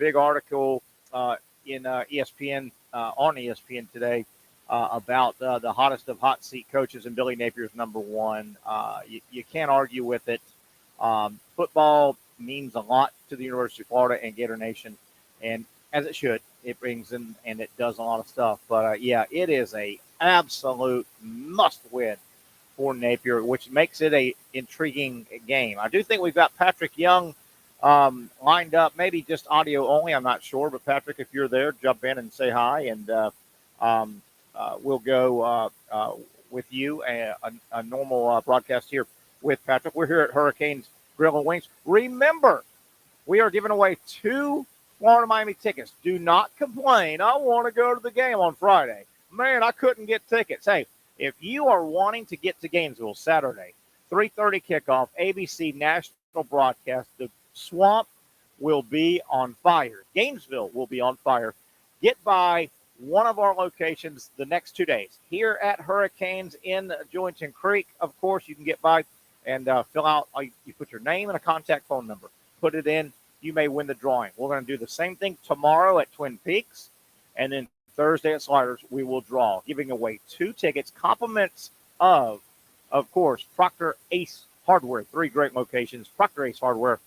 big article in ESPN on ESPN today about the hottest of hot seat coaches, and Billy Napier's number one. You can't argue with it. Football means a lot to the University of Florida and Gator Nation, and as it should. It brings in and it does a lot of stuff. But yeah, it is a absolute must win for Napier, which makes it a intriguing game. I do think we've got Patric Young lined up, maybe just audio only. I'm not sure, but Patric, if you're there, jump in and say hi, and we'll go with you a normal broadcast here with Patric. We're here at Hurricane Grill and Wings. Remember, we are giving away 2 Florida Miami tickets. Do not complain. I want to go to the game on Friday. Man, I couldn't get tickets. Hey, if you are wanting to get to Gainesville Saturday, 3:30 kickoff, ABC national broadcast, the Swamp will be on fire. Gainesville will be on fire. Get by one of our locations the next 2 days. Here at Hurricanes in Julington Creek, of course, you can get by and fill out. You put your name and a contact phone number. Put it in. You may win the drawing. We're going to do the same thing tomorrow at Twin Peaks, and then Thursday at Sliders, we will draw, giving away 2 tickets, compliments of course, Proctor Ace Hardware, 3 great locations. Proctor Ace Hardware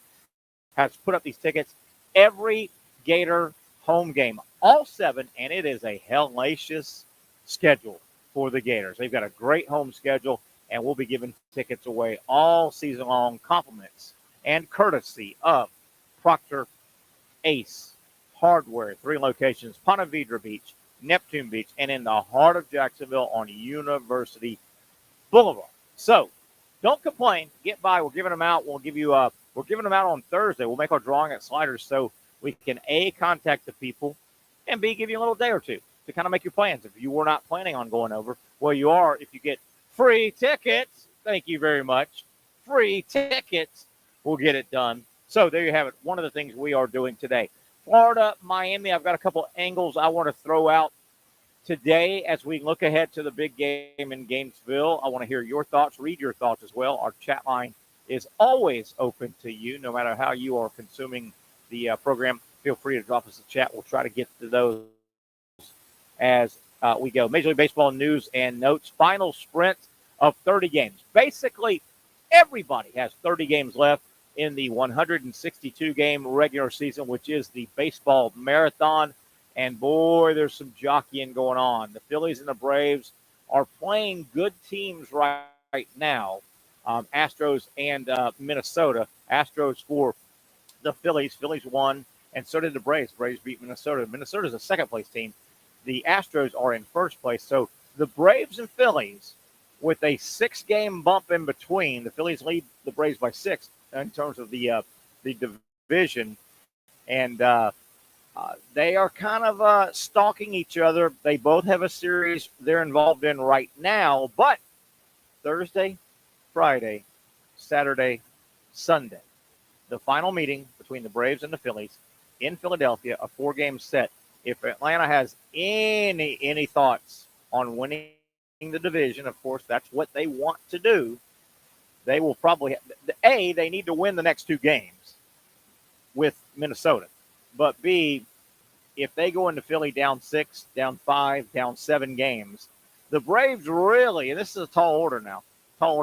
has put up these tickets every Gator home game, all 7, and it is a hellacious schedule for the Gators. They've got a great home schedule, and we'll be giving tickets away all season long, compliments and courtesy of Proctor Ace Hardware, 3 locations, Ponte Vedra Beach, Neptune Beach, and in the heart of Jacksonville on University Boulevard. So don't complain. Get by. We're giving them out. We're giving them out on Thursday. We'll make our drawing at Sliders so we can A, contact the people, and B, give you a little day or two to kind of make your plans. If you were not planning on going over, well, you are if you get free tickets. Thank you very much. Free tickets. We'll get it done. So there you have it. One of the things we are doing today. Florida, Miami, I've got a couple angles I want to throw out today as we look ahead to the big game in Gainesville. I want to hear your thoughts, read your thoughts as well. Our chat line is always open to you, no matter how you are consuming the program. Feel free to drop us a chat. We'll try to get to those as we go. Major League Baseball news and notes. Final sprint of 30 games. Basically, everybody has 30 games left in the 162-game regular season, which is the baseball marathon. And, boy, there's some jockeying going on. The Phillies and the Braves are playing good teams right now, Astros and Minnesota. Astros for the Phillies. Phillies won, and so did the Braves. Braves beat Minnesota. Minnesota's a second-place team. The Astros are in first place. So the Braves and Phillies, with a 6-game bump in between, the Phillies lead the Braves by 6 in terms of the division, and they are kind of stalking each other. They both have a series they're involved in right now, but Thursday, Friday, Saturday, Sunday, the final meeting between the Braves and the Phillies in Philadelphia, a 4-game set. If Atlanta has any thoughts on winning the division, of course, that's what they want to do. They will probably they need to win the next 2 games with Minnesota. But B, if they go into Philly down 6, down 5, down 7 games, the Braves really, and this is a tall order,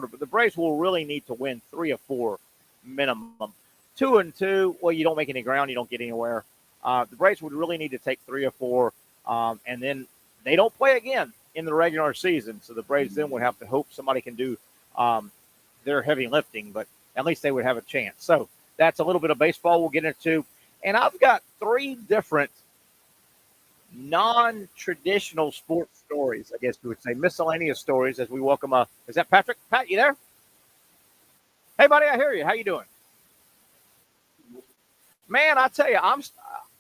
but the Braves will really need to win 3 or 4 minimum. 2-2, well, you don't make any ground, you don't get anywhere. The Braves would really need to take 3 or 4, and then they don't play again in the regular season. So the Braves then would have to hope somebody can do their heavy lifting, but at least they would have a chance. So that's a little bit of baseball we'll get into. And I've got 3 different non-traditional sports stories, I guess we would say, miscellaneous stories as we welcome is that Patrick? Pat, you there? Hey, buddy, I hear you. How you doing? Man, I tell you,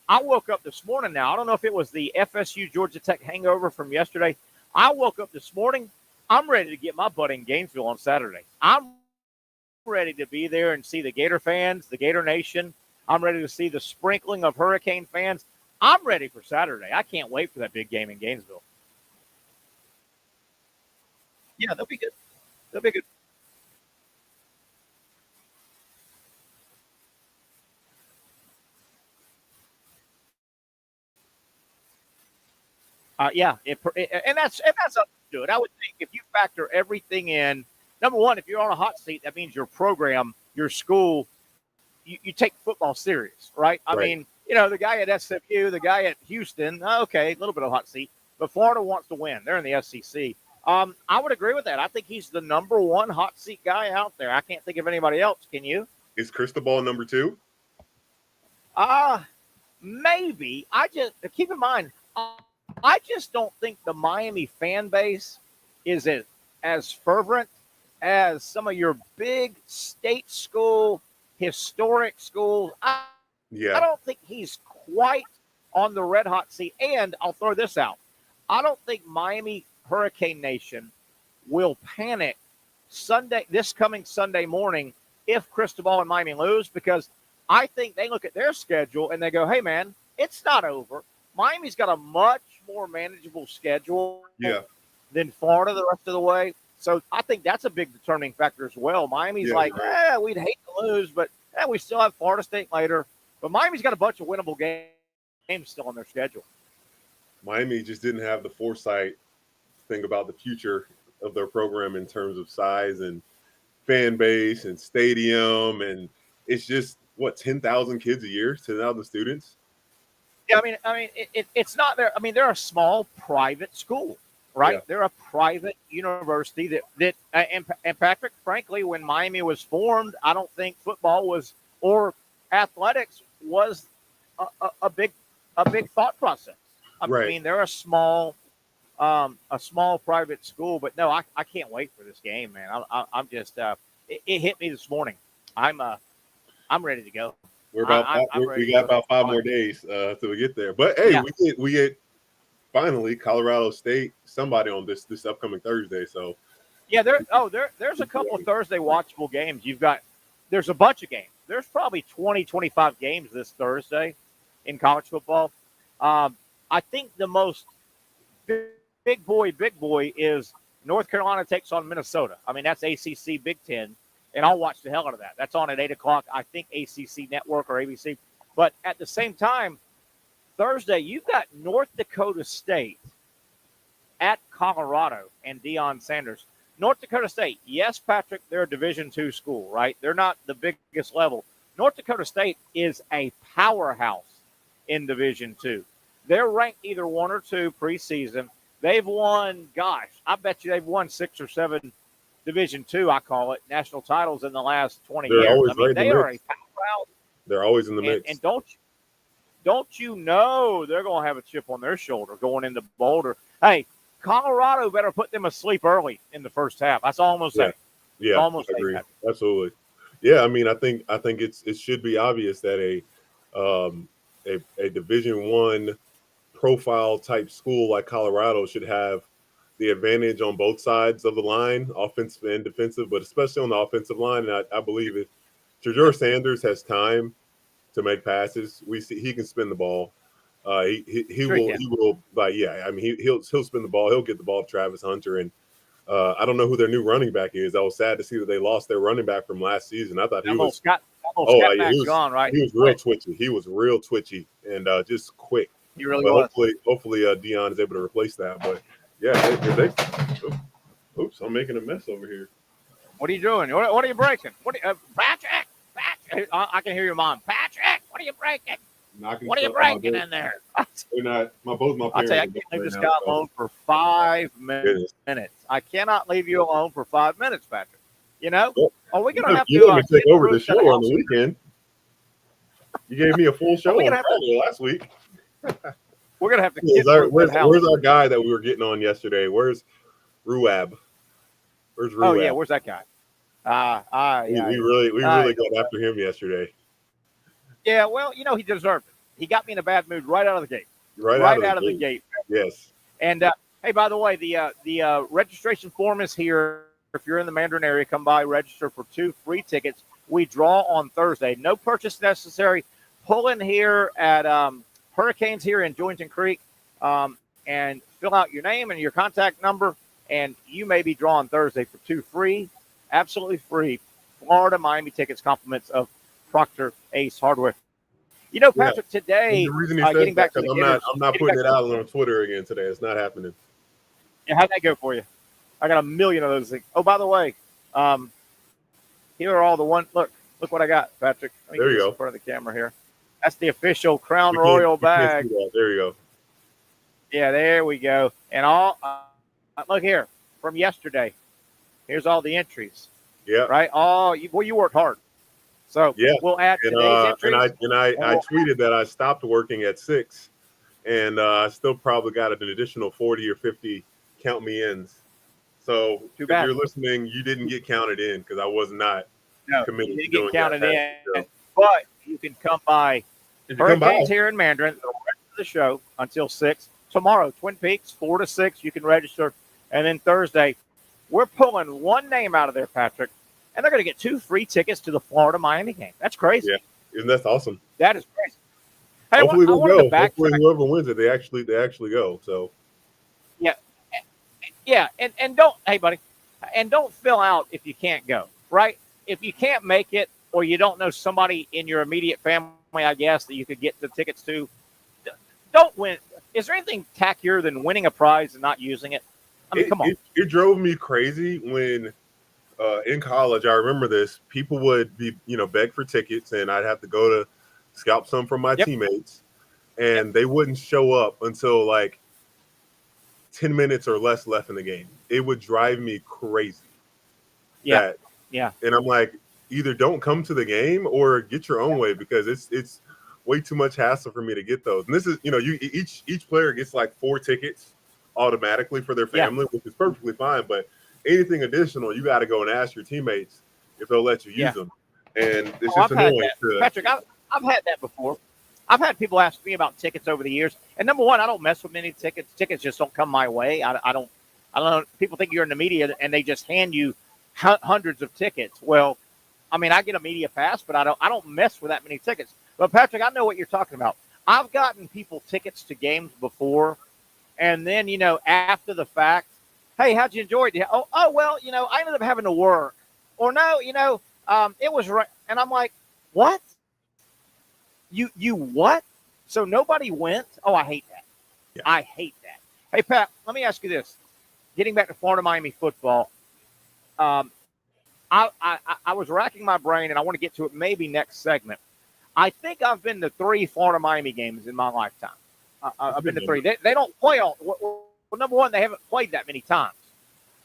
I woke up this morning now. I don't know if it was the FSU Georgia Tech hangover from yesterday. I woke up this morning. I'm ready to get my butt in Gainesville on Saturday. I'm ready to be there and see the Gator fans, the Gator Nation. I'm ready to see the sprinkling of Hurricane fans. I'm ready for Saturday. I can't wait for that big game in Gainesville. Yeah, they'll be good. They'll be good. Yeah, and that's understood. I would think if you factor everything in, number one, if you're on a hot seat, that means your program, your school, you take football serious, right? I Right. mean, the guy at SMU, the guy at Houston, okay, a little bit of hot seat, but Florida wants to win. They're in the SEC. I would agree with that. I think he's the number one hot seat guy out there. I can't think of anybody else. Can you? Is Cristobal number 2? Uh, Maybe. I just keep in mind, I just don't think the Miami fan base is as fervent as some of your big state school, historic schools. I Yeah. don't think he's quite on the red hot seat. And I'll throw this out. I don't think Miami Hurricane Nation will panic this coming Sunday morning if Cristobal and Miami lose, because I think they look at their schedule and they go, hey, man, it's not over. Miami's got a much more manageable schedule Yeah. than Florida the rest of the way. So I think that's a big determining factor as well. Miami's we'd hate to lose, but we still have Florida State later. But Miami's got a bunch of winnable games still on their schedule. Miami just didn't have the foresight to think about the future of their program in terms of size and fan base and stadium. And it's just, 10,000 kids a year, 10,000 students? Yeah, it's not there. I mean, they're a small private school, right? Yeah. They're a private university and Patrick, frankly, when Miami was formed, I don't think football or athletics was a big thought process. I mean, they're a small private school, but no, I can't wait for this game, man. I'm just it hit me this morning. I'm ready to go. We got about 5 more days till we get there. But hey, yeah. we get finally Colorado State, somebody on this upcoming Thursday. So yeah, there's a couple of Thursday watchable games. There's a bunch of games. There's probably 20, 25 games this Thursday in college football. I think the most big boy is North Carolina takes on Minnesota. I mean, that's ACC Big Ten. And I'll watch the hell out of that. That's on at 8 o'clock, I think, ACC Network or ABC. But at the same time, Thursday, you've got North Dakota State at Colorado and Deion Sanders. North Dakota State, yes, Patrick, they're a Division II school, right? They're not the biggest level. North Dakota State is a powerhouse in Division II. They're ranked either 1 or 2 preseason. They've won, I bet you they've won 6 or 7 Division II, I call it, national titles in the last 20 years. They are a powerhouse. They're always in the mix. And don't you know they're going to have a chip on their shoulder going into Boulder? Hey, Colorado better put them asleep early in the first half. That's all I'm going to say. Yeah, I agree. Absolutely. Yeah, I mean, I think it should be obvious that a Division I profile type school like Colorado should have the advantage on both sides of the line, offensive and defensive, but especially on the offensive line. And I believe if Shedeur Sanders has time to make passes, we see he can spin the ball. He will. But yeah, I mean, he'll spin the ball. He'll get the ball to Travis Hunter. And I don't know who their new running back is. I was sad to see that they lost their running back from last season. I thought he was gone, right? He was real twitchy. He was real twitchy and just quick. He really was. Hopefully, Deion is able to replace that. But yeah, oops, I'm making a mess over here. What are you doing? What are you breaking? Patrick, I can hear your mom. Patrick, what are you breaking? What are you breaking in there? They're not. Both my parents. I'll tell you, I can't leave this guy alone for 5 minutes. I cannot leave you alone for 5 minutes, Patrick. Are we going to have to take over the show on the weekend? You gave me a full show on Friday last week. We're going to have to where's our guy that we were getting on yesterday? Where's Ruab? Oh, yeah. Where's that guy? We really got after him yesterday. Yeah, well, he deserved it. He got me in a bad mood right out of the gate. Right out of the gate. Yes. And, hey, by the way, the registration form is here. If you're in the Mandarin area, come by, register for 2 free tickets. We draw on Thursday. No purchase necessary. Pull in here at Hurricanes here in Julington Creek and fill out your name and your contact number, and you may be drawn Thursday for 2 free, absolutely free, Florida Miami tickets, compliments of Proctor Ace Hardware. You know, Yeah. Patrick, today, The reason he says getting that back to because the I'm not getting putting back it out on Twitter again today. It's not happening. yeah, how'd that go for you? I got a million of those things. Oh, by the way, um, here are all the one. Look what I got, Patrick. Let me There get you this go. in front of the camera here. That's the official Crown Royal You can't see bag. that. There you go. Yeah, there we go. And all look here from yesterday. Here's all the entries, Yeah. right? You worked hard. So Yeah. we'll add And today's and entries. I tweeted that I stopped working at 6, and I still probably got an additional 40 or 50 count me ins. So Too if bad. you're listening, you didn't get counted in because I was not No, you committed to didn't get doing that counted past in. the show. But you can come by If you come by, Hurricanes here in Mandarin the rest of the show until 6. Tomorrow, Twin Peaks, 4 to 6. You can register. And then Thursday, we're pulling one name out of there, Patrick, and they're going to get 2 free tickets to the Florida-Miami game. That's crazy. yeah, isn't that awesome? That is crazy. Hey, Hopefully I they'll wanted go. to backtrack. Hopefully whoever wins it, they actually go. So Yeah, yeah, and don't, hey, buddy, and don't fill out if you can't go, right? If you can't make it or you don't know somebody in your immediate family, I guess, that you could get the tickets to, don't win. Is there anything tackier than winning a prize and not using it? I mean, come on. It drove me crazy when in college, I remember this. People would be, beg for tickets, and I'd have to go to scalp some from my Yep. teammates, and they wouldn't show up until like 10 minutes or less left in the game. It would drive me crazy. Yeah. Yeah. And I'm like, either don't come to the game or get your own way, because it's way too much hassle for me to get those. And this is, each player gets like 4 tickets automatically for their family, which is perfectly fine. But anything additional, you got to go and ask your teammates if they'll let you use them. And it's just annoying. Patrick, I've had that before. I've had people ask me about tickets over the years. And number one, I don't mess with many tickets. Tickets just don't come my way. I don't know. People think you're in the media and they just hand you hundreds of tickets. Well, I mean, I get a media pass, but I don't mess with that many tickets. But Patrick, I know what you're talking about. I've gotten people tickets to games before, and then, after the fact, hey, how'd you enjoy it? Oh, well, I ended up having to work. Or no, it was right. And I'm like, what? You what? So nobody went? Oh, I hate that. Yeah. I hate that. Hey, Pat, let me ask you this. Getting back to Florida-Miami football, I was racking my brain, and I want to get to it maybe next segment. I think I've been to 3 Florida-Miami games in my lifetime. I've been to 3. They don't play all. Well, number one, they haven't played that many times.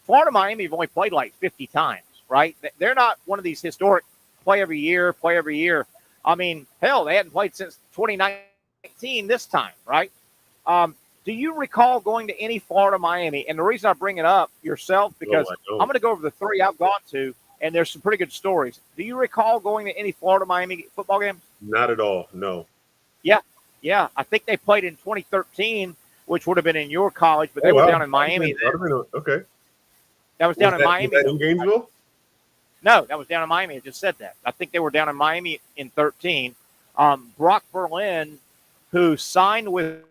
Florida-Miami have only played like 50 times, right? They're not one of these historic play every year. I mean, hell, they hadn't played since 2019 this time, right? Do you recall going to any Florida-Miami? And the reason I bring it up yourself, because I'm going to go over the 3 I've gone to, and there's some pretty good stories. Do you recall going to any Florida-Miami football games? Not at all, no. Yeah. I think they played in 2013, which would have been in your college, but they were down in Miami. Okay. That was down in Miami. Was that in Gainesville? No, that was down in Miami. I just said that. I think they were down in Miami in 13. Brock Berlin, who signed with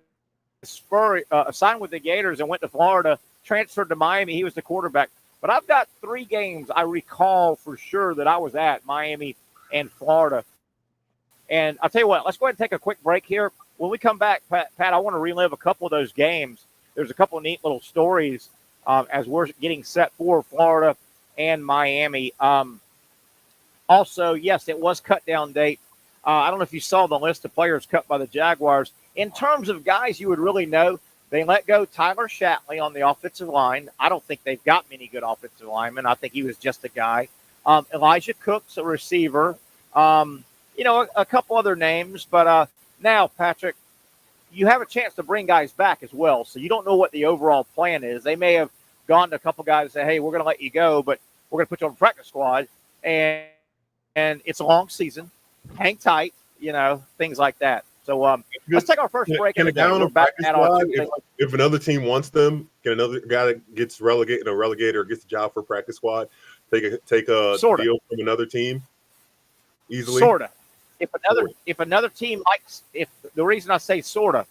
the Gators and went to Florida, transferred to Miami. He was the quarterback. But I've got 3 games I recall for sure that I was at, Miami and Florida. And I'll tell you what, let's go ahead and take a quick break here. When we come back, Pat, I want to relive a couple of those games. There's a couple of neat little stories as we're getting set for Florida and Miami. Also, yes, it was cut down date. I don't know if you saw the list of players cut by the Jaguars. In terms of guys you would really know, they let go Tyler Shatley on the offensive line. I don't think they've got many good offensive linemen. I think he was just a guy. Elijah Cooks, a receiver. A couple other names. But now, Patrick, you have a chance to bring guys back as well. So you don't know what the overall plan is. They may have gone to a couple guys and say, hey, we're going to let you go, but we're going to put you on the practice squad. And it's a long season. Hang tight, things like that. So let's take our first break. Can a guy on a practice squad, if another team wants them, can another guy that gets relegated or gets a job for practice squad take a deal from another team easily? Sorta. If another team likes, if the reason I say sorta,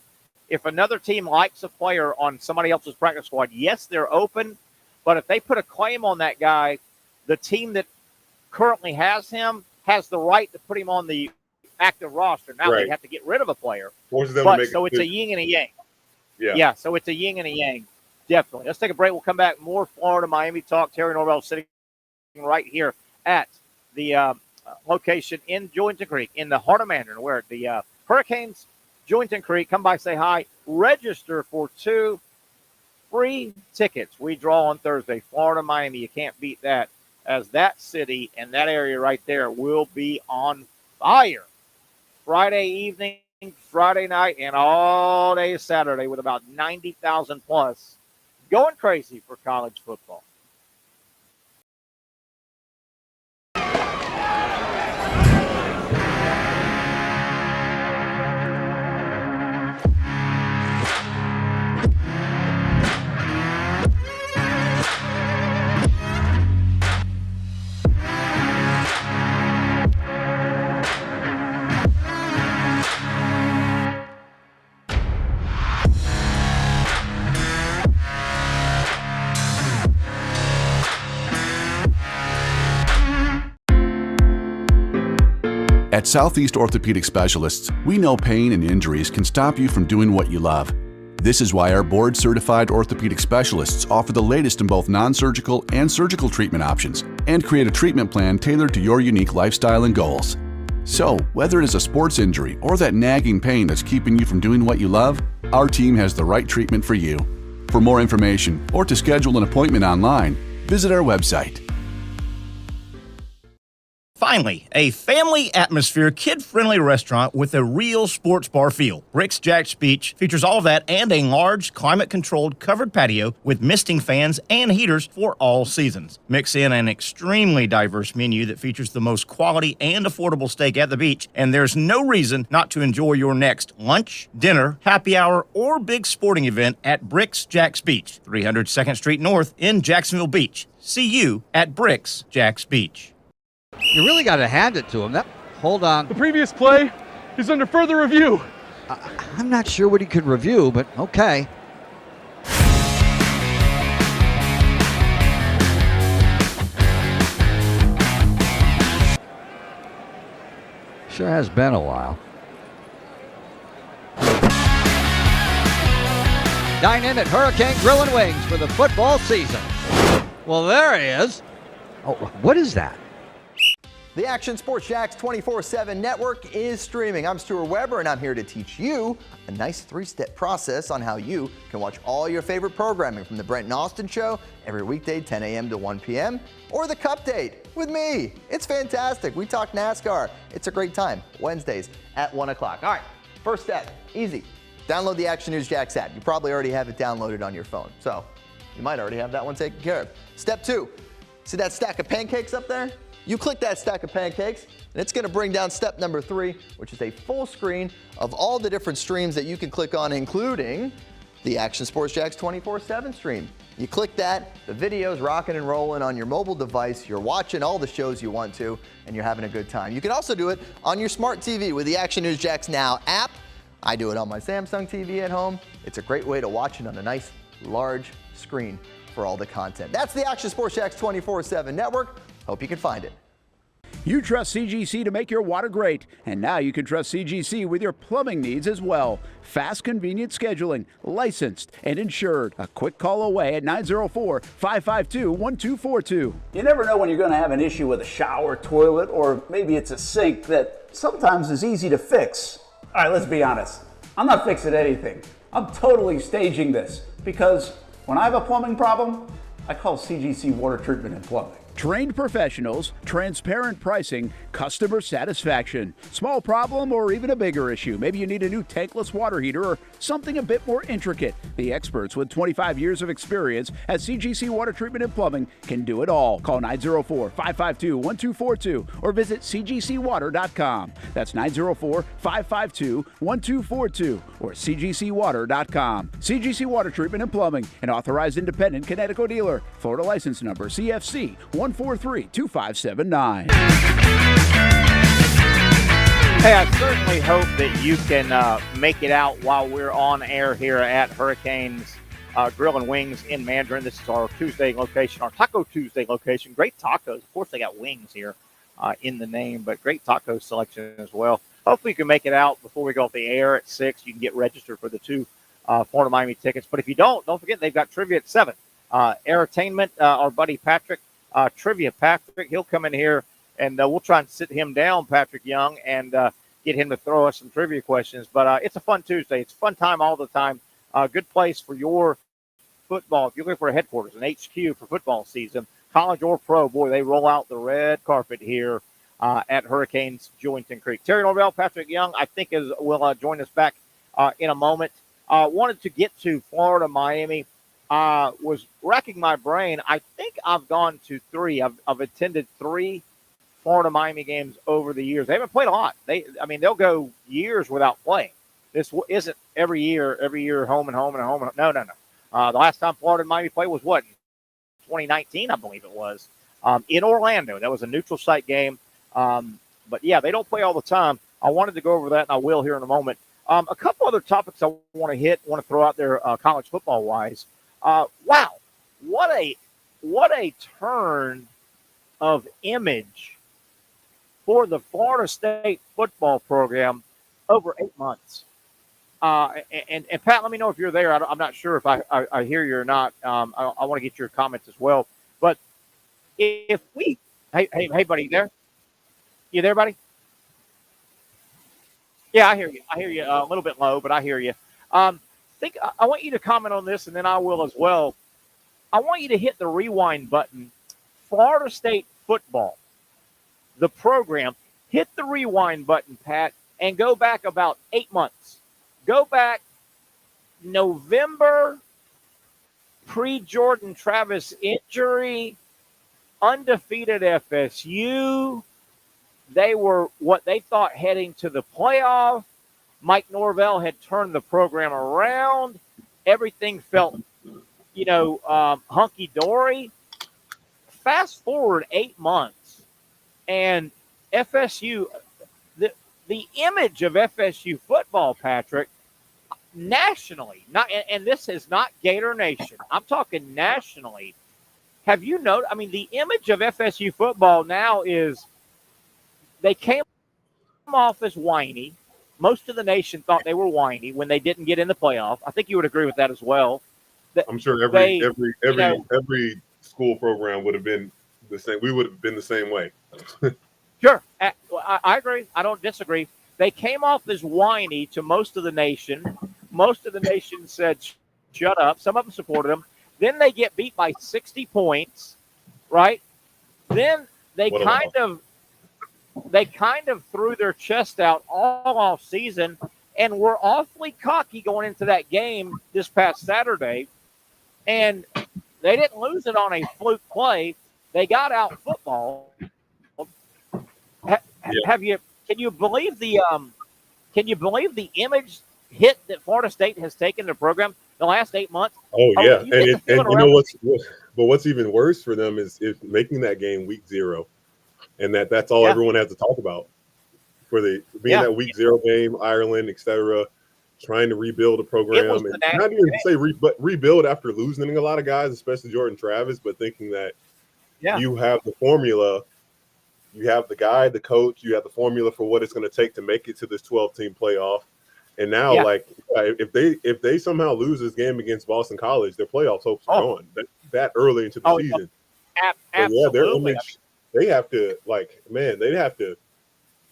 if another team likes a player on somebody else's practice squad, yes, they're open. But if they put a claim on that guy, the team that currently has him has the right to put him on the active roster. Now Right. they have to get rid of a player. Forces them to But make so it's a yin and a yang. Yeah. Yeah, so it's a yin and a yang. Definitely. Let's take a break. We'll come back. More Florida Miami talk. Terry Norvelle sitting right here at the location in Julington Creek, in the heart of Mandarin, where the Hurricanes, Julington Creek. Come by, say hi. Register for 2 free tickets. We draw on Thursday. Florida Miami. You can't beat that, as that city and that area right there will be on fire Friday evening, Friday night, and all day Saturday, with about 90,000 plus going crazy for college football. At Southeast Orthopedic Specialists, we know pain and injuries can stop you from doing what you love. This is why our board-certified orthopedic specialists offer the latest in both non-surgical and surgical treatment options and create a treatment plan tailored to your unique lifestyle and goals. So, whether it is a sports injury or that nagging pain that's keeping you from doing what you love, our team has the right treatment for you. For more information or to schedule an appointment online, visit our website. Finally, a family atmosphere, kid-friendly restaurant with a real sports bar feel. Bricks Jack's Beach features all that and a large, climate-controlled covered patio with misting fans and heaters for all seasons. Mix in an extremely diverse menu that features the most quality and affordable steak at the beach, and there's no reason not to enjoy your next lunch, dinner, happy hour, or big sporting event at Bricks Jack's Beach, 300 2nd Street North in Jacksonville Beach. See you at Bricks Jack's Beach. You really got to hand it to him. Hold on. The previous play is under further review. I'm not sure what he could review, but okay. Sure has been a while. Dine in at Hurricane Grill and Wings for the football season. Well, there he is. Oh, what is that? The Action Sports Jax 24/7 network is streaming. I'm Stuart Weber, and I'm here to teach you a nice 3-step process on how you can watch all your favorite programming, from the Brent and Austin Show every weekday 10 a.m. to 1 p.m. or the Cup Date with me. It's fantastic. We talk NASCAR. It's a great time. Wednesdays at 1 o'clock. All right, first step, easy. Download the Action News Jax app. You probably already have it downloaded on your phone, so you might already have that one taken care of. Step 2, see that stack of pancakes up there? You click that stack of pancakes, and it's going to bring down step number 3, which is a full screen of all the different streams that you can click on, including the Action Sports Jax 24/7 stream. You click that, the video's rocking and rolling on your mobile device. You're watching all the shows you want to, and you're having a good time. You can also do it on your smart TV with the Action News Jax Now app. I do it on my Samsung TV at home. It's a great way to watch it on a nice, large screen for all the content. That's the Action Sports Jax 24/7 network. Hope you can find it. You trust CGC to make your water great, and now you can trust CGC with your plumbing needs as well. Fast, convenient scheduling, licensed and insured. A quick call away at 904-552-1242. You never know when you're going to have an issue with a shower, toilet, or maybe it's a sink that sometimes is easy to fix. All right, let's be honest. I'm not fixing anything. I'm totally staging this because when I have a plumbing problem, I call CGC Water Treatment and Plumbing. Trained professionals, transparent pricing, customer satisfaction. Small problem or even a bigger issue. Maybe you need a new tankless water heater or something a bit more intricate. The experts with 25 years of experience at CGC Water Treatment and Plumbing can do it all. Call 904-552-1242 or visit cgcwater.com. That's 904-552-1242 or cgcwater.com. CGC Water Treatment and Plumbing, an authorized independent Connecticut dealer. Florida license number CFC 1432579. Hey, I certainly hope that you can make it out while we're on air here at Hurricanes Grill and Wings in Mandarin. This is our Tuesday location, our Taco Tuesday location. Great tacos. Of course, they got wings here in the name, but great taco selection as well. hopefully you can make it out before we go off the air at 6. You can get registered for the 2 Florida Miami tickets. But if you don't forget they've got trivia at 7. Entertainment, our buddy Patric, Trivia Patric, he'll come in here and we'll try and sit him down, Patric Young, and get him to throw us some trivia questions. But it's a fun Tuesday. It's a fun time all the time. Good place for your football. If you're looking for a headquarters, an HQ for football season, college or pro, boy, they roll out the red carpet here at Hurricanes Julington Creek. Terry Norvelle, Patric Young, I think will join us back in a moment. Wanted to get to Florida, Miami. Was racking my brain. I think I've gone to 3. I've attended 3 Florida Miami games over the years. They haven't played a lot. They'll go years without playing. This isn't every year home and home and home. No. The last time Florida and Miami played was what? 2019, I believe it was, in Orlando. That was a neutral site game. But yeah, they don't play all the time. I wanted to go over that, and I will here in a moment. A couple other topics I want to throw out there, college football wise. Wow, what a turn of image for the Florida State football program over 8 months. And Pat, let me know if you're there. I'm not sure if I hear you or not. I want to get your comments as well. But if we, hey, buddy, you there? You there, buddy? Yeah, I hear you. I hear you a little bit low, but I hear you. I want you to comment on this, and then I will as well. I want you to hit the rewind button. Florida State football, the program. Hit the rewind button, Pat, and go back about 8 months. Go back November, pre-Jordan Travis injury, undefeated FSU. They were what they thought heading to the playoff. Mike Norvelle had turned the program around. Everything felt, hunky-dory. Fast forward 8 months, and FSU, the image of FSU football, Patrick, nationally, and this is not Gator Nation. I'm talking nationally. Have you noticed? The image of FSU football now is they came off as whiny. Most of the nation thought they were whiny when they didn't get in the playoff. I think you would agree with that as well. I'm sure every school program would have been the same. We would have been the same way. Sure. I agree. I don't disagree. They came off as whiny to most of the nation. Most of the nation said, shut up. Some of them supported them. Then they get beat by 60 points, right? Then they kind of threw their chest out all off season and were awfully cocky going into that game this past Saturday. And they didn't lose it on a fluke play. They got out football. Can you believe the image hit that Florida State has taken the program the last 8 months? Oh yeah, and you know what's even worse for them is making that game week 0, and that's all everyone has to talk about for that week 0 game, Ireland, etc. Trying to rebuild a program, and not even say rebuild after losing a lot of guys, especially Jordan Travis, but thinking that you have the formula. You have the guy, the coach, you have the formula for what it's going to take to make it to this 12-team playoff. And now, if they somehow lose this game against Boston College, their playoff hopes are gone that early into the season. Absolutely. Their image, they'd have to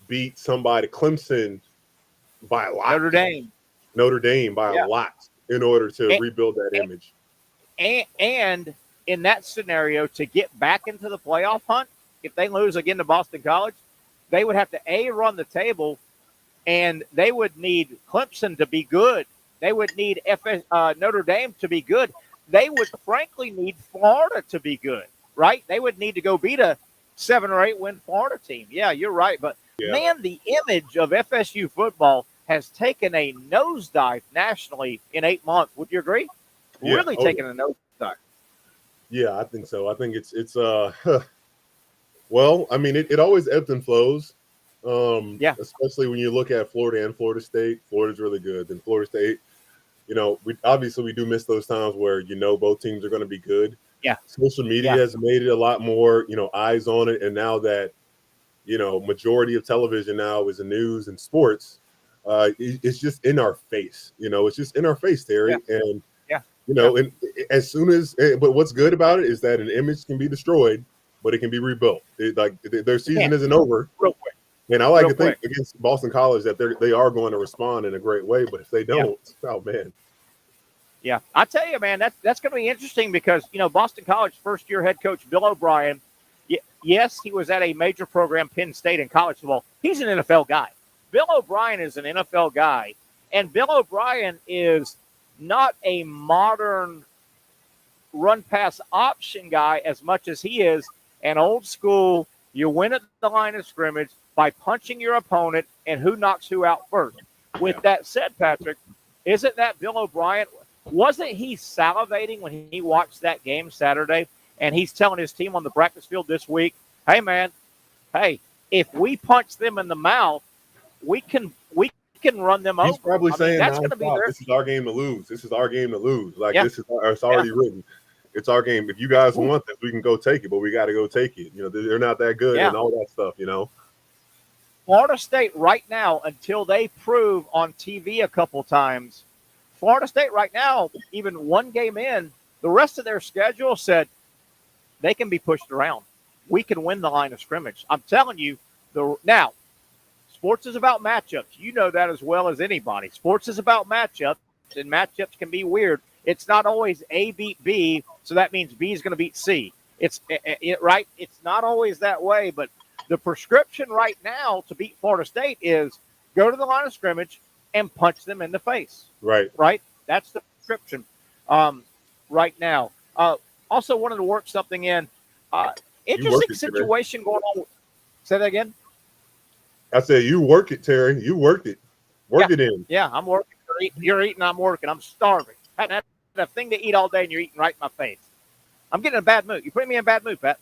beat somebody, Clemson, by a lot. Notre Dame by a lot in order to rebuild that image. And in that scenario, to get back into the playoff hunt, if they lose again to Boston College, they would have to run the table, and they would need Clemson to be good. They would need Notre Dame to be good. They would frankly need Florida to be good, right? They would need to go beat a 7 or 8 win Florida team. Yeah, you're right. But man, the image of FSU football has taken a nosedive nationally in 8 months. Would you agree? Yeah. Really taken a nosedive. Yeah, I think so. I think it's well, it always ebbs and flows. Especially when you look at Florida and Florida State. Florida's really good. Then Florida State, we do miss those times where both teams are going to be good. Yeah. Social media has made it a lot more, eyes on it. And now that majority of television now is the news and sports. It's just in our face. It's just in our face, Terry. Yeah. And Yeah. and as soon as, but what's good about it is that an image can be destroyed, but it can be rebuilt. Their season isn't over. Real quick. And I like to think against Boston College that they are going to respond in a great way. But if they don't, oh man. Yeah, I tell you, man, that's going to be interesting because Boston College first-year head coach Bill O'Brien. Yes, he was at a major program, Penn State, in college football. He's an NFL guy. Bill O'Brien is an NFL guy, and Bill O'Brien is not a modern run-pass option guy as much as he is an old school. You win at the line of scrimmage by punching your opponent, and who knocks who out first. With that said, Patrick, isn't that Bill O'Brien? Wasn't he salivating when he watched that game Saturday? And he's telling his team on the practice field this week, hey, man, if we punch them in the mouth, we can run them over. He's probably saying that's going to be this is our game to lose. This is our game to lose. It's already written. It's our game. If you guys want this, we can go take it, but we got to go take it. They're not that good and all that stuff, Florida State right now, until they prove on TV a couple times, Florida State right now, even one game in, the rest of their schedule said they can be pushed around. We can win the line of scrimmage. I'm telling you, now, sports is about matchups. You know that as well as anybody. Sports is about matchups, and matchups can be weird. It's not always A beat B, so that means B is going to beat C. It's right. It's not always that way, but the prescription right now to beat Florida State is go to the line of scrimmage and punch them in the face. Right. That's the prescription right now. Also wanted to work something in. Interesting situation going on. Say that again. I said you work it, Terry. You worked it. Work it in. Yeah, I'm working. You're eating. I'm working. I'm starving. I haven't had a thing to eat all day, and you're eating right in my face. I'm getting in a bad mood. You're putting me in a bad mood, Pat.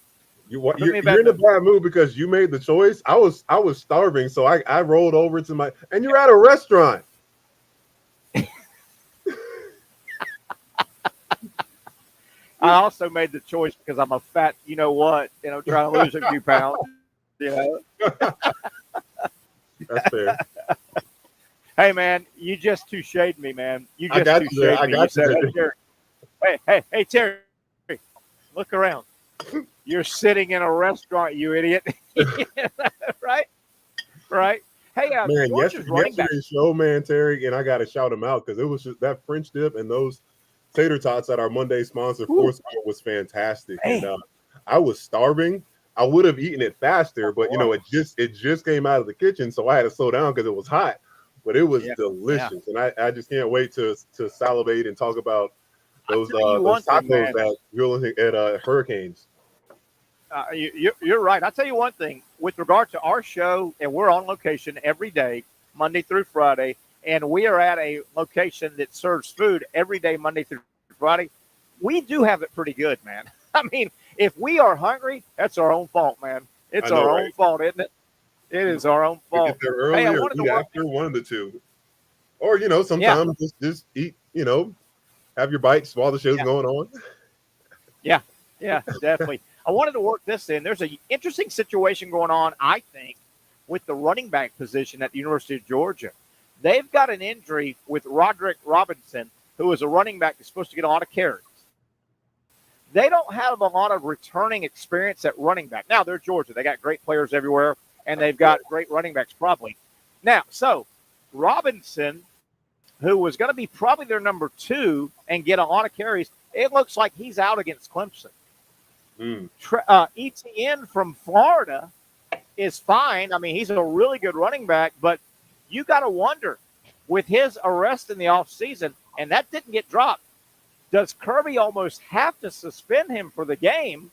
You're in a bad mood because you made the choice. I was starving, so I rolled over to and you're at a restaurant. I also made the choice because I'm a fat, trying to lose a few pounds. That's fair. Hey, man, you just touche'd me, man. You just touche'd me. You said, hey, Terry, look around. You're sitting in a restaurant, you idiot. Right? Hey, man, yesterday's show, man, Terry, and I got to shout him out because it was just that French dip and those tater tots at our Monday sponsor, Foursquare, was fantastic. Hey. And I was starving. I would have eaten it faster, but it just came out of the kitchen, so I had to slow down because it was hot. But it was delicious, and I just can't wait to salivate and talk about those tacos at Hurricanes. You're right. I'll tell you one thing. With regard to our show, and we're on location every day, Monday through Friday, and we are at a location that serves food every day, Monday through Friday. We do have it pretty good, man. I mean, if we are hungry, that's our own fault, man. It's our own fault, isn't it? It is our own fault. If they're early or eat after, one of the two. Or, sometimes just eat, have your bites while the show's going on. Yeah, definitely. I wanted to work this in. There's an interesting situation going on, I think, with the running back position at the University of Georgia. They've got an injury with Roderick Robinson, who is a running back that's supposed to get a lot of carries. They don't have a lot of returning experience at running back. Now, they're Georgia. They got great players everywhere, and they've got great running backs probably. Now, so Robinson, who was going to be probably their number 2 and get a lot of carries, it looks like he's out against Clemson. Etienne from Florida is fine. I mean, he's a really good running back, but you got to wonder, with his arrest in the offseason, and that didn't get dropped, does Kirby almost have to suspend him for the game,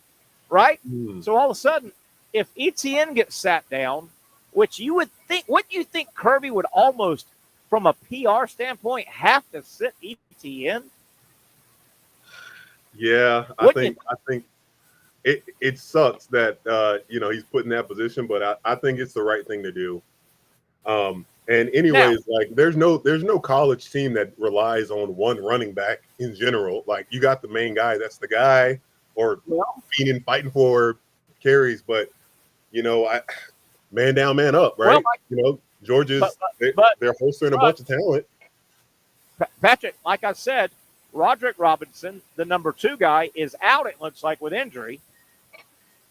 right? So all of a sudden, if Etienne gets sat down, which you would think, wouldn't you think Kirby would almost, from a PR standpoint, have to sit Etienne? Yeah, I think it sucks that he's put in that position, but I think it's the right thing to do. And anyways, there's no college team that relies on one running back in general. Like, you got the main guy, that's the guy, or fighting for carries. But man down, man up, right? Well, You know, Georgia's they're holstering a bunch of talent. Patrick, like I said, Roderick Robinson, the number 2 guy, is out, it looks like, with injury.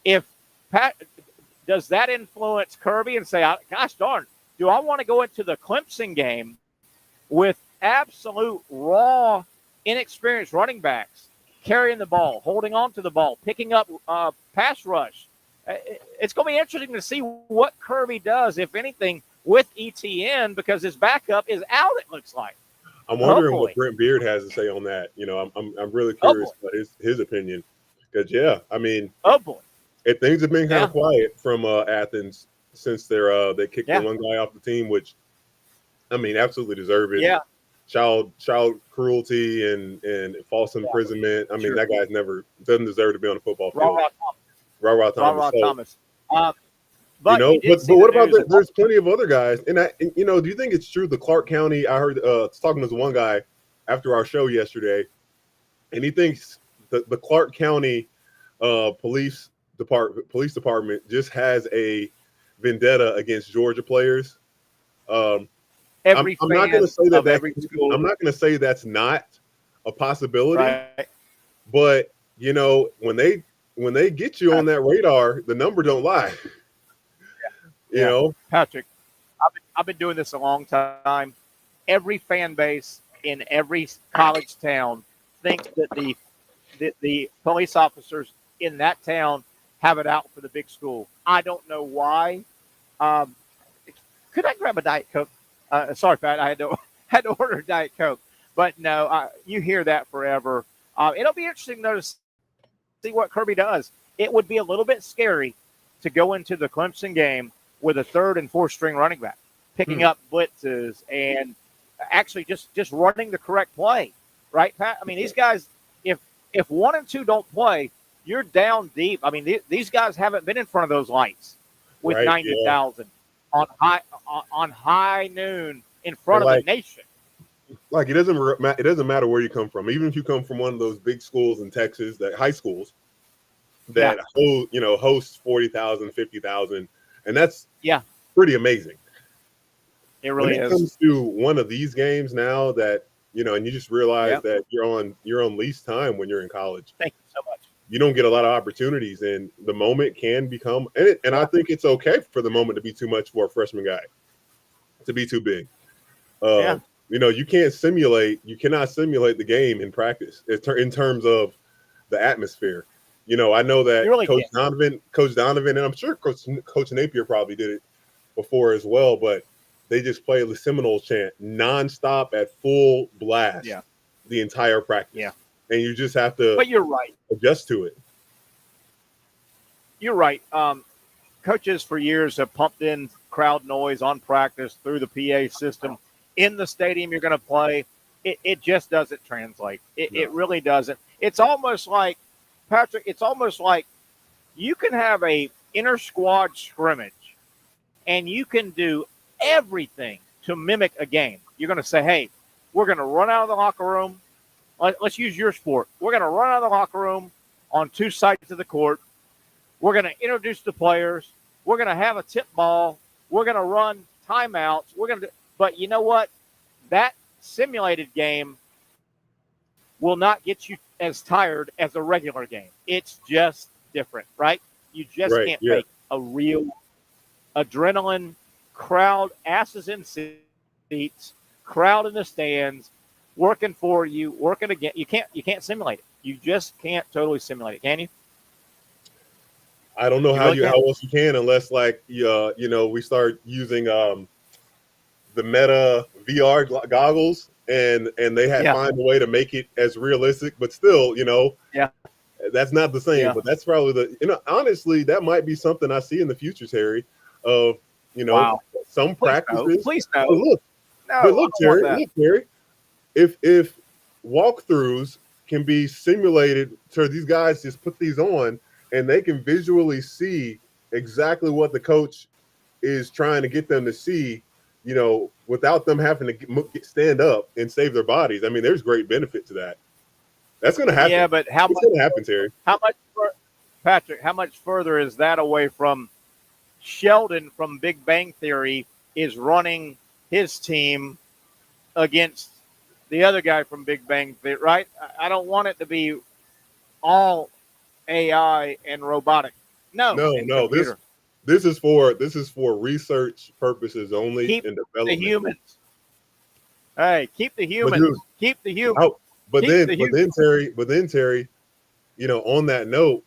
Does that influence Kirby and say, gosh darn, do I want to go into the Clemson game with absolute raw, inexperienced running backs carrying the ball, holding on to the ball, picking up pass rush? It's going to be interesting to see what Kirby does, if anything, with ETN, because his backup is out, it looks like. I'm wondering what Brent Beard has to say on that. You know, I'm really curious about his opinion. Because, yeah, I mean, things have been kind of quiet from Athens since they kicked the one guy off the team, which, I mean, absolutely deserve it. Yeah. Child cruelty and false imprisonment. I mean, that guy's doesn't deserve to be on the football field. Ra Thomas. But what about there's plenty of other guys. And do you think it's true the Clark County, I heard talking to this one guy after our show yesterday, and he thinks the Clark County police department just has a vendetta against Georgia players. I'm not going to say I'm not going to say that's not a possibility, right. But when they get you on that radar, the number don't lie. You know, Patrick, I've been doing this a long time. Every fan base in every college town thinks that the police officers in that town have it out for the big school. I don't know why. Could I grab a Diet Coke? Sorry, Pat, I had to order a Diet Coke. But no, you hear that forever. It'll be interesting though to see what Kirby does. It would be a little bit scary to go into the Clemson game with a 3rd and 4th string running back, picking up blitzes and actually just running the correct play, right, Pat? I mean, these guys, if 1 and 2 don't play, you're down deep. I mean, these guys haven't been in front of those lights with 90,000 on high noon in front of the nation. Like it doesn't matter where you come from. Even if you come from one of those big schools in Texas, that high schools that host 40,000, 50,000. And that's pretty amazing. It really is. When it comes to one of these games now that, and you just realize that you're on lease time when you're in college. Thank you so much. You don't get a lot of opportunities, and the moment can become, and I think it's okay for the moment to be too much for a freshman guy, to be too big. You cannot simulate the game in practice in terms of the atmosphere. I know that really Coach Donovan, and I'm sure Coach Napier probably did it before as well, but they just play the Seminoles chant nonstop at full blast the entire practice. Yeah. And you just have to But you're right. adjust to it. You're right. Coaches for years have pumped in crowd noise on practice through the PA system. In the stadium you're going to play, it just doesn't translate. It really doesn't. It's almost like, Patrick, you can have a inter-squad scrimmage and you can do everything to mimic a game. You're going to say, hey, we're going to run out of the locker room. Let's use your sport. We're going to run out of the locker room on 2 sides of the court. We're going to introduce the players. We're going to have a tip ball. We're going to run timeouts. But you know what? That simulated game will not get you as tired as a regular game. It's just different, right? You just can't make a real adrenaline crowd, asses in seats, crowd in the stands, working for you, working again. You can't simulate it. You just can't totally simulate it, can you? I don't know how else you can, unless we start using the Meta VR goggles and they find a way to make it as realistic, but still, that's not the same. But that's probably honestly, that might be something I see in the future, Terry, of some practices. Please no. Look, Terry, if walkthroughs can be simulated to these guys just put these on and they can visually see exactly what the coach is trying to get them to see, without them having to stand up and save their bodies. I mean, there's great benefit to that. That's going to happen. Yeah, but it's going to happen, Terry? Patrick, how much further is that away from Sheldon from Big Bang Theory is running his team against the other guy from Big Bang Theory, right? I don't want it to be all AI and robotic. No. This is for research purposes only Keep and the development. humans. Hey, keep the humans. Keep the humans. Oh, but then Terry, you know, on that note,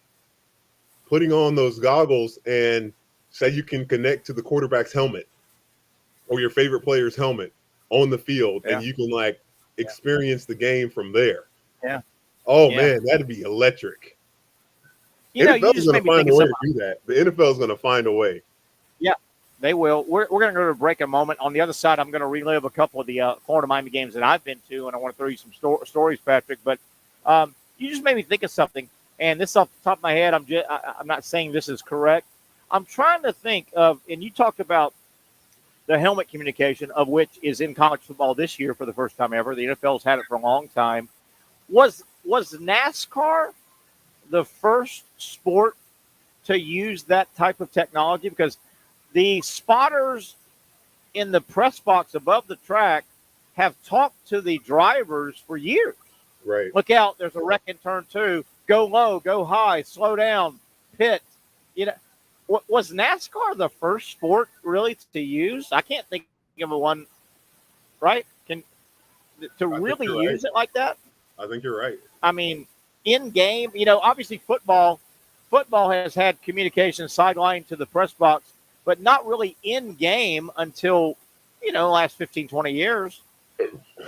putting on those goggles and say you can connect to the quarterback's helmet or your favorite player's helmet on the field, and you can like experience the game from there. Yeah. Oh man, that'd be electric. You know, NFL is going to find a way to do that. The NFL is going to find a way. Yeah, they will. We're going to go to break a moment. On the other side, I'm going to relive a couple of the Florida-Miami games that I've been to, and I want to throw you some stories, Patrick. But you just made me think of something, and this off the top of my head, I'm not saying this is correct. I'm trying to think of, and you talked about the helmet communication, of which is in college football this year for the first time ever. The NFL's had it for a long time. Was NASCAR the first sport to use that type of technology? Because the spotters in the press box above the track have talked to the drivers for years. Right. Look out, there's a wreck in turn 2. Go low, go high, slow down, pit. You know, was NASCAR the first sport really to use? I can't think of one, right? To really use it like that? I think you're right. I mean, in game, you know, obviously football has had communication sideline to the press box, but not really in game until, you know, the last 15, 20 years.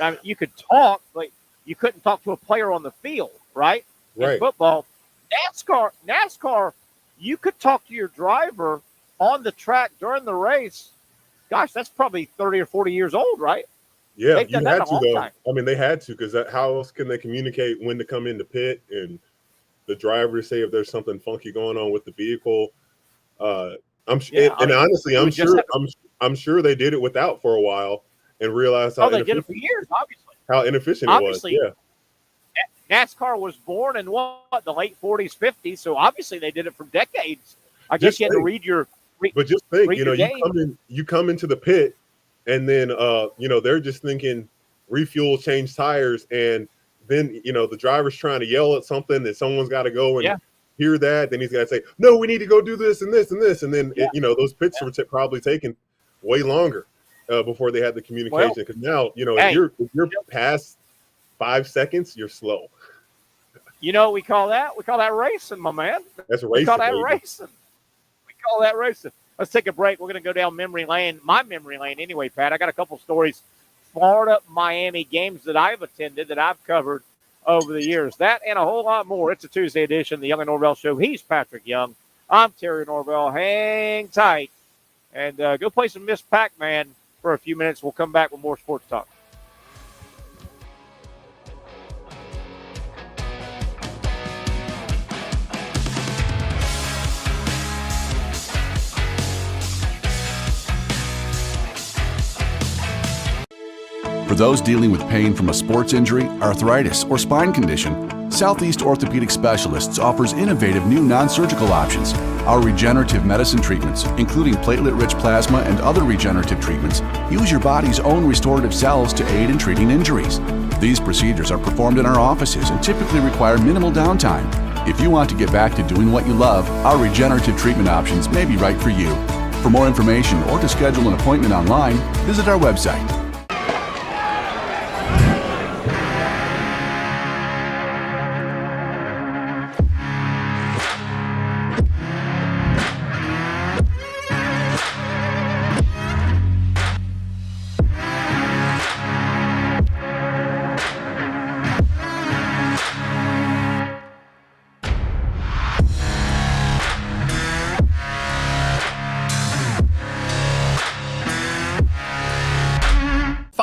I mean, you could talk, but you couldn't talk to a player on the field, right? Right. In football, NASCAR, you could talk to your driver on the track during the race. Gosh, that's probably 30 or 40 years old, right? Yeah, They've done that in a long time. I mean, they had to, because how else can they communicate when to come in the pit and the driver say if there's something funky going on with the vehicle? I'm sure they did it without for a while and realized how they did it for years, obviously. How inefficient it was. Yeah. NASCAR was born in the late 40s, 50s, so obviously they did it for decades. I guess you had to read your. But just think, you know, you come into the pit, and then you know, they're just thinking refuel, change tires, and then you know the driver's trying to yell at something, and someone's got to go and hear that. Then he's got to say, "No, we need to go do this and this and this," and then you know those pits were probably taking way longer before they had the communication. Because now, you know, if you're past 5 seconds, you're slow. You know what we call that? We call that racing, my man. That's racing. We call that racing. Let's take a break. We're going to go down memory lane, my memory lane anyway, Pat. I got a couple stories, Florida-Miami games that I've attended, that I've covered over the years. That and a whole lot more. It's a Tuesday edition of the Young Norvelle Show. He's Patrick Young. I'm Terry Norvelle. Hang tight. And go play some Miss Pac-Man for a few minutes. We'll come back with more sports talk. For those dealing with pain from a sports injury, arthritis, or spine condition, Southeast Orthopedic Specialists offers innovative new non-surgical options. Our regenerative medicine treatments, including platelet-rich plasma and other regenerative treatments, use your body's own restorative cells to aid in treating injuries. These procedures are performed in our offices and typically require minimal downtime. If you want to get back to doing what you love, our regenerative treatment options may be right for you. For more information or to schedule an appointment online, visit our website.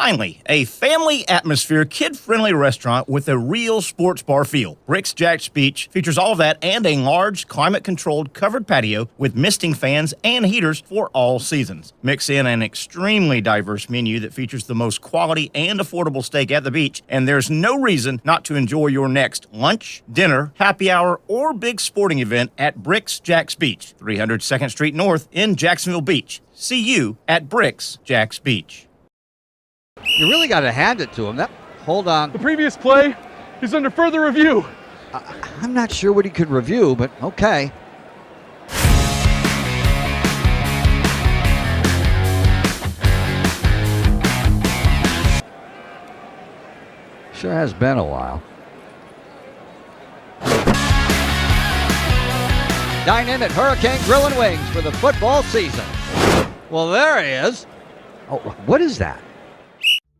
Finally, a family atmosphere, kid-friendly restaurant with a real sports bar feel. Bricks Jack's Beach features all of that and a large, climate-controlled covered patio with misting fans and heaters for all seasons. Mix in an extremely diverse menu that features the most quality and affordable steak at the beach, and there's no reason not to enjoy your next lunch, dinner, happy hour, or big sporting event at Bricks Jack's Beach, 300 2nd Street North in Jacksonville Beach. See you at Bricks Jack's Beach. You really got to hand it to him. Hold on. The previous play is under further review. I'm not sure what he could review, but okay. Sure has been a while. Dine in at Hurricane Grill and Wings for the football season. Well, there he is. Oh, what is that?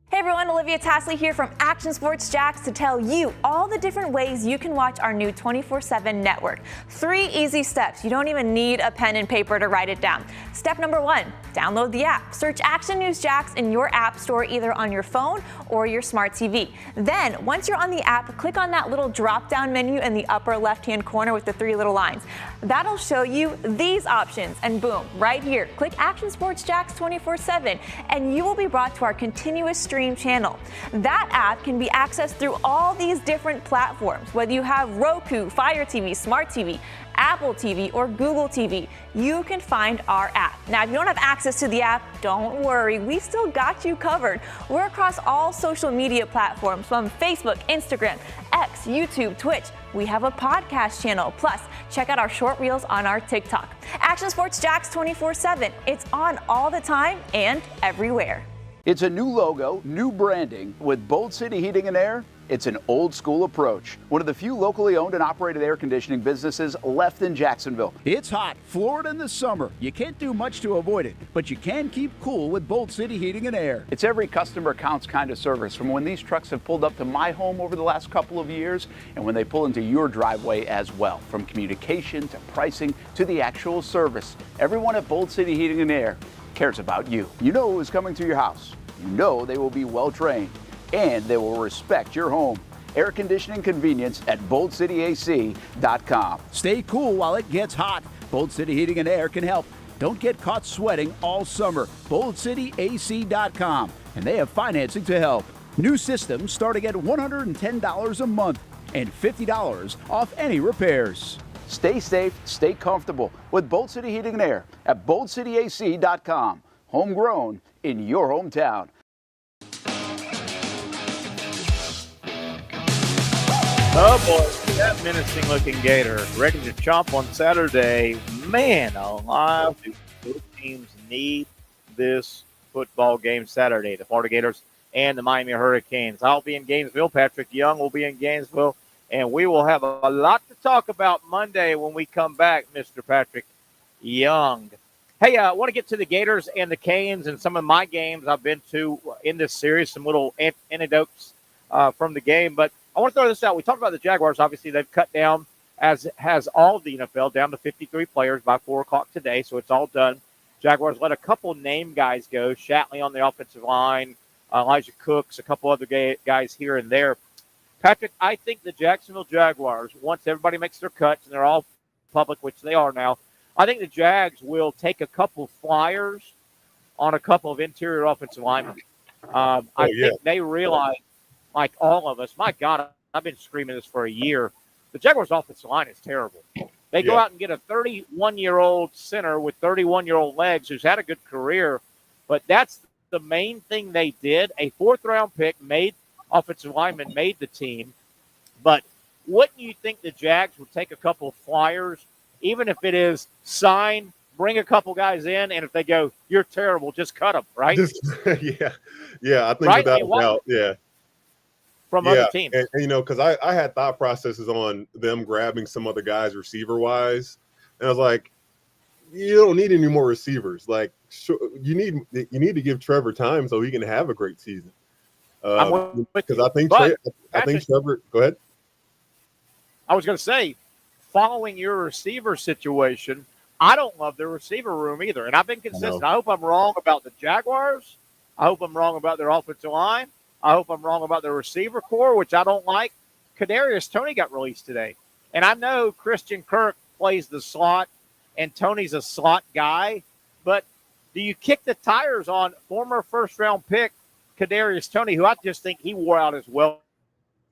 Hey everyone, Olivia Tasley here from Action Sports Jacks to tell you all the different ways you can watch our new 24/7 network. 3 easy steps. You don't even need a pen and paper to write it down. Step number 1, download the app. Search Action News Jacks in your app store either on your phone or your smart TV. Then, once you're on the app, click on that little drop-down menu in the upper left-hand corner with the 3 little lines. That'll show you these options, and boom, right here, click Action Sports Jacks 24/7, and you will be brought to our continuous stream channel. That app can be accessed through all these different platforms. Whether you have Roku, Fire TV, Smart TV, Apple TV, or Google TV, you can find our app. Now, if you don't have access to the app, don't worry, we still got you covered. We're across all social media platforms from Facebook, Instagram, X, YouTube, Twitch. We have a podcast channel. Plus, check out our short reels on our TikTok. Action Sports Jacks 24/7. It's on all the time and everywhere. It's a new logo, new branding. With Bold City Heating and Air, it's an old school approach. One of the few locally owned and operated air conditioning businesses left in Jacksonville. It's hot, Florida in the summer. You can't do much to avoid it, but you can keep cool with Bold City Heating and Air. It's every customer counts kind of service, from when these trucks have pulled up to my home over the last couple of years and when they pull into your driveway as well. From communication to pricing to the actual service, everyone at Bold City Heating and Air cares about you. You know who is coming to your house. You know they will be well trained and they will respect your home. Air conditioning convenience at boldcityac.com. Stay cool while it gets hot. Bold City Heating and Air can help. Don't get caught sweating all summer. boldcityac.com, and they have financing to help. New systems starting at $110 a month and $50 off any repairs. Stay safe, stay comfortable with Bold City Heating and Air at boldcityac.com. Homegrown in your hometown. Oh boy, that menacing looking gator ready to chomp on Saturday. Man alive, do both teams need this football game Saturday? The Florida Gators and the Miami Hurricanes. I'll be in Gainesville. Patric Young will be in Gainesville. And we will have a lot to talk about Monday when we come back, Mr. Patric Young. Hey, I want to get to the Gators and the Canes and some of my games I've been to in this series, some little anecdotes from the game. But I want to throw this out. We talked about the Jaguars. Obviously, they've cut down, as has all of the NFL, down to 53 players by 4 o'clock today, so it's all done. Jaguars let a couple name guys go, Shatley on the offensive line, Elijah Cooks, a couple other guys here and there. Patrick, I think the Jacksonville Jaguars, once everybody makes their cuts, and they're all public, which they are now, I think the Jags will take a couple flyers on a couple of interior offensive linemen. I think they realize, like all of us, my God, I've been screaming this for a year. The Jaguars' offensive line is terrible. They go out and get a 31-year-old center with 31-year-old legs who's had a good career, but that's the main thing they did. A 4th-round pick made offensive lineman made the team, but wouldn't you think the Jags would take a couple of flyers, even if it is sign, bring a couple guys in, and if they go, you're terrible, just cut them, right? I think without a doubt, from other teams. And you know, because I had thought processes on them grabbing some other guys receiver-wise, and I was like, you don't need any more receivers. Like, you need to give Trevor time so he can have a great season. Because I think Trevor. Go ahead. I was going to say, following your receiver situation, I don't love their receiver room either, and I've been consistent. I hope I'm wrong about the Jaguars, I hope I'm wrong about their offensive line. I hope I'm wrong about their receiver core, which I don't like. Kadarius Toney got released today. And I know Christian Kirk plays the slot, and Toney's a slot guy. But do you kick the tires on former first-round pick Kadarius Toney, who I just think he wore out as well?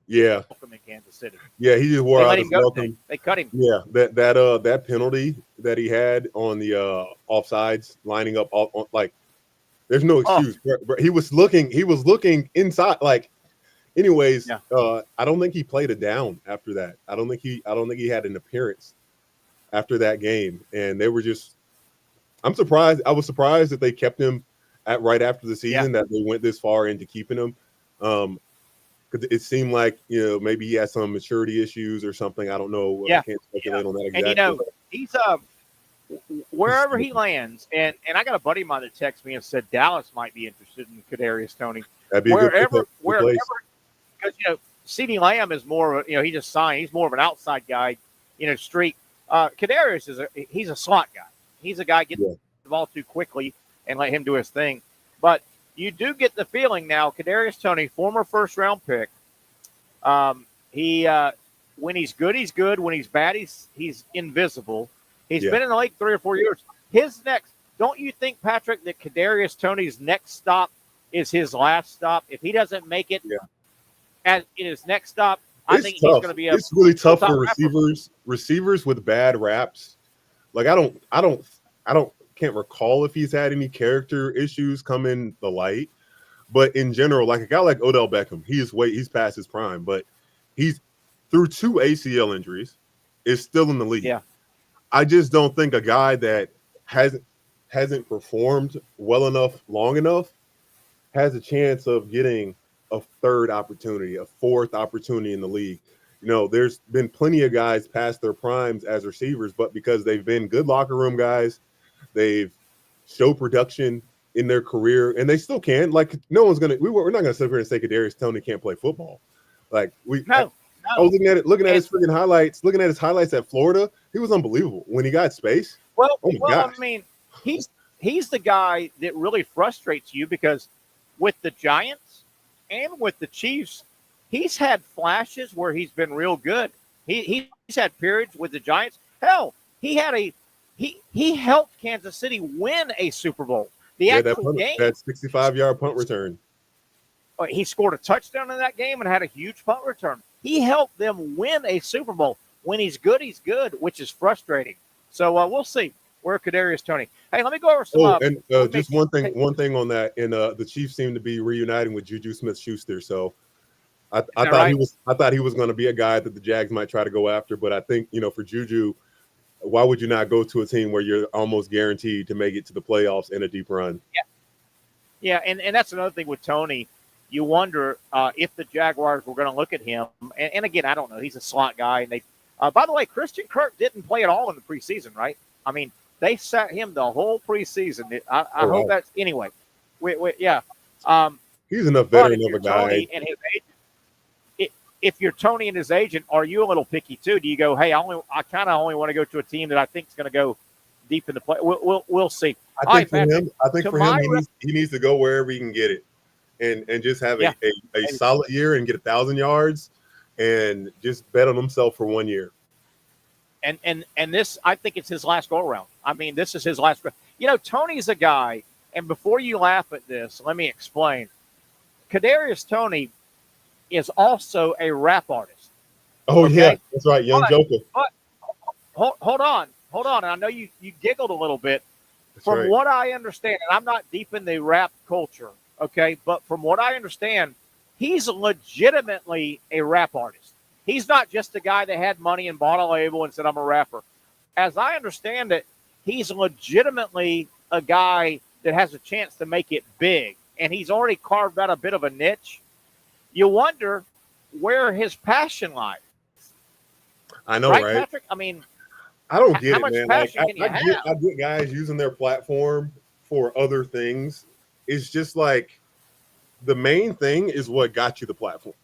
Yeah. In Kansas City. Yeah, he just wore out his welcome. They cut him. Yeah, that penalty that he had on the offsides, lining up like there's no excuse. But he was looking inside. Like, anyways, I don't think he played it down after that. I don't think he had an appearance after that game. And they were just, I'm surprised. I was surprised that they kept him right after the season, that they went this far into keeping him. Because it seemed like, maybe he had some maturity issues or something. I don't know. I can't speculate on that exactly. And he's wherever he lands, and I got a buddy of mine that texted me and said Dallas might be interested in Kadarius Toney. That'd be wherever, because CeeDee Lamb is more of he just signed. He's more of an outside guy, streak. Kadarius he's a slot guy. He's a guy getting the ball too quickly and let him do his thing. But you do get the feeling now, Kadarius Toney, former first-round pick, when he's good, he's good. When he's bad, he's invisible. He's been in the league 3 or 4 years. Don't you think, Patrick, that Kadarius Toney's next stop is his last stop? If he doesn't make it in his next stop, I think he's going to be it's really tough for receivers with bad raps. Like, can't recall if he's had any character issues come in the light, but in general, like a guy like Odell Beckham, he's past his prime, but he's through 2 ACL injuries, is still in the league. Yeah. I just don't think a guy that hasn't performed well enough, long enough, has a chance of getting a 3rd opportunity, a 4th opportunity in the league. There's been plenty of guys past their primes as receivers, but because they've been good locker room guys, they've showed production in their career, and they still can. Like, we're not gonna sit here and say Kadarius Toney can't play football. Like, I was looking at his freaking highlights, looking at his highlights at Florida. He was unbelievable when he got space. Well, gosh. I mean, he's the guy that really frustrates you, because with the Giants and with the Chiefs, he's had flashes where he's been real good. He's had periods with the Giants. Hell, he helped Kansas City win a Super Bowl. That 65-yard punt return. He scored a touchdown in that game and had a huge punt return. He helped them win a Super Bowl. When he's good, which is frustrating. So we'll see where Kadarius Toney. Hey, let me go over some. Just one thing on that. And the Chiefs seem to be reuniting with Juju Smith-Schuster. So I thought he was going to be a guy that the Jags might try to go after. But I think for Juju, why would you not go to a team where you're almost guaranteed to make it to the playoffs in a deep run? Yeah, and that's another thing with Toney. You wonder if the Jaguars were going to look at him. And again, I don't know. He's a slot guy. And by the way, Christian Kirk didn't play at all in the preseason, right? I mean, they sat him the whole preseason. I hope that's – anyway. He's enough veteran of a guy. And his agent, if you're Toney and his agent, are you a little picky too? Do you go, hey, I kind of only want to go to a team that I think is going to go deep in the play? We'll see. I think for him, he needs to go wherever he can get it. And just have a solid year and get 1,000 yards and just bet on himself for 1 year. And this, I think it's his last go around. I mean, this is his last. Toney's a guy, and before you laugh at this, let me explain. Kadarius Toney is also a rap artist. Oh, okay? Yeah, that's right, Young Joker. But hold on. And I know you giggled a little bit. That's what I understand, and I'm not deep in the rap culture, okay, but from what I understand, he's legitimately a rap artist. He's not just a guy that had money and bought a label and said, I'm a rapper. As I understand it, he's legitimately a guy that has a chance to make it big, and he's already carved out a bit of a niche. You wonder where his passion lies. I know, right? Patrick? I mean, I don't get how it, much man. passion can you have? I get guys using their platform for other things. It's just like the main thing is what got you the platform,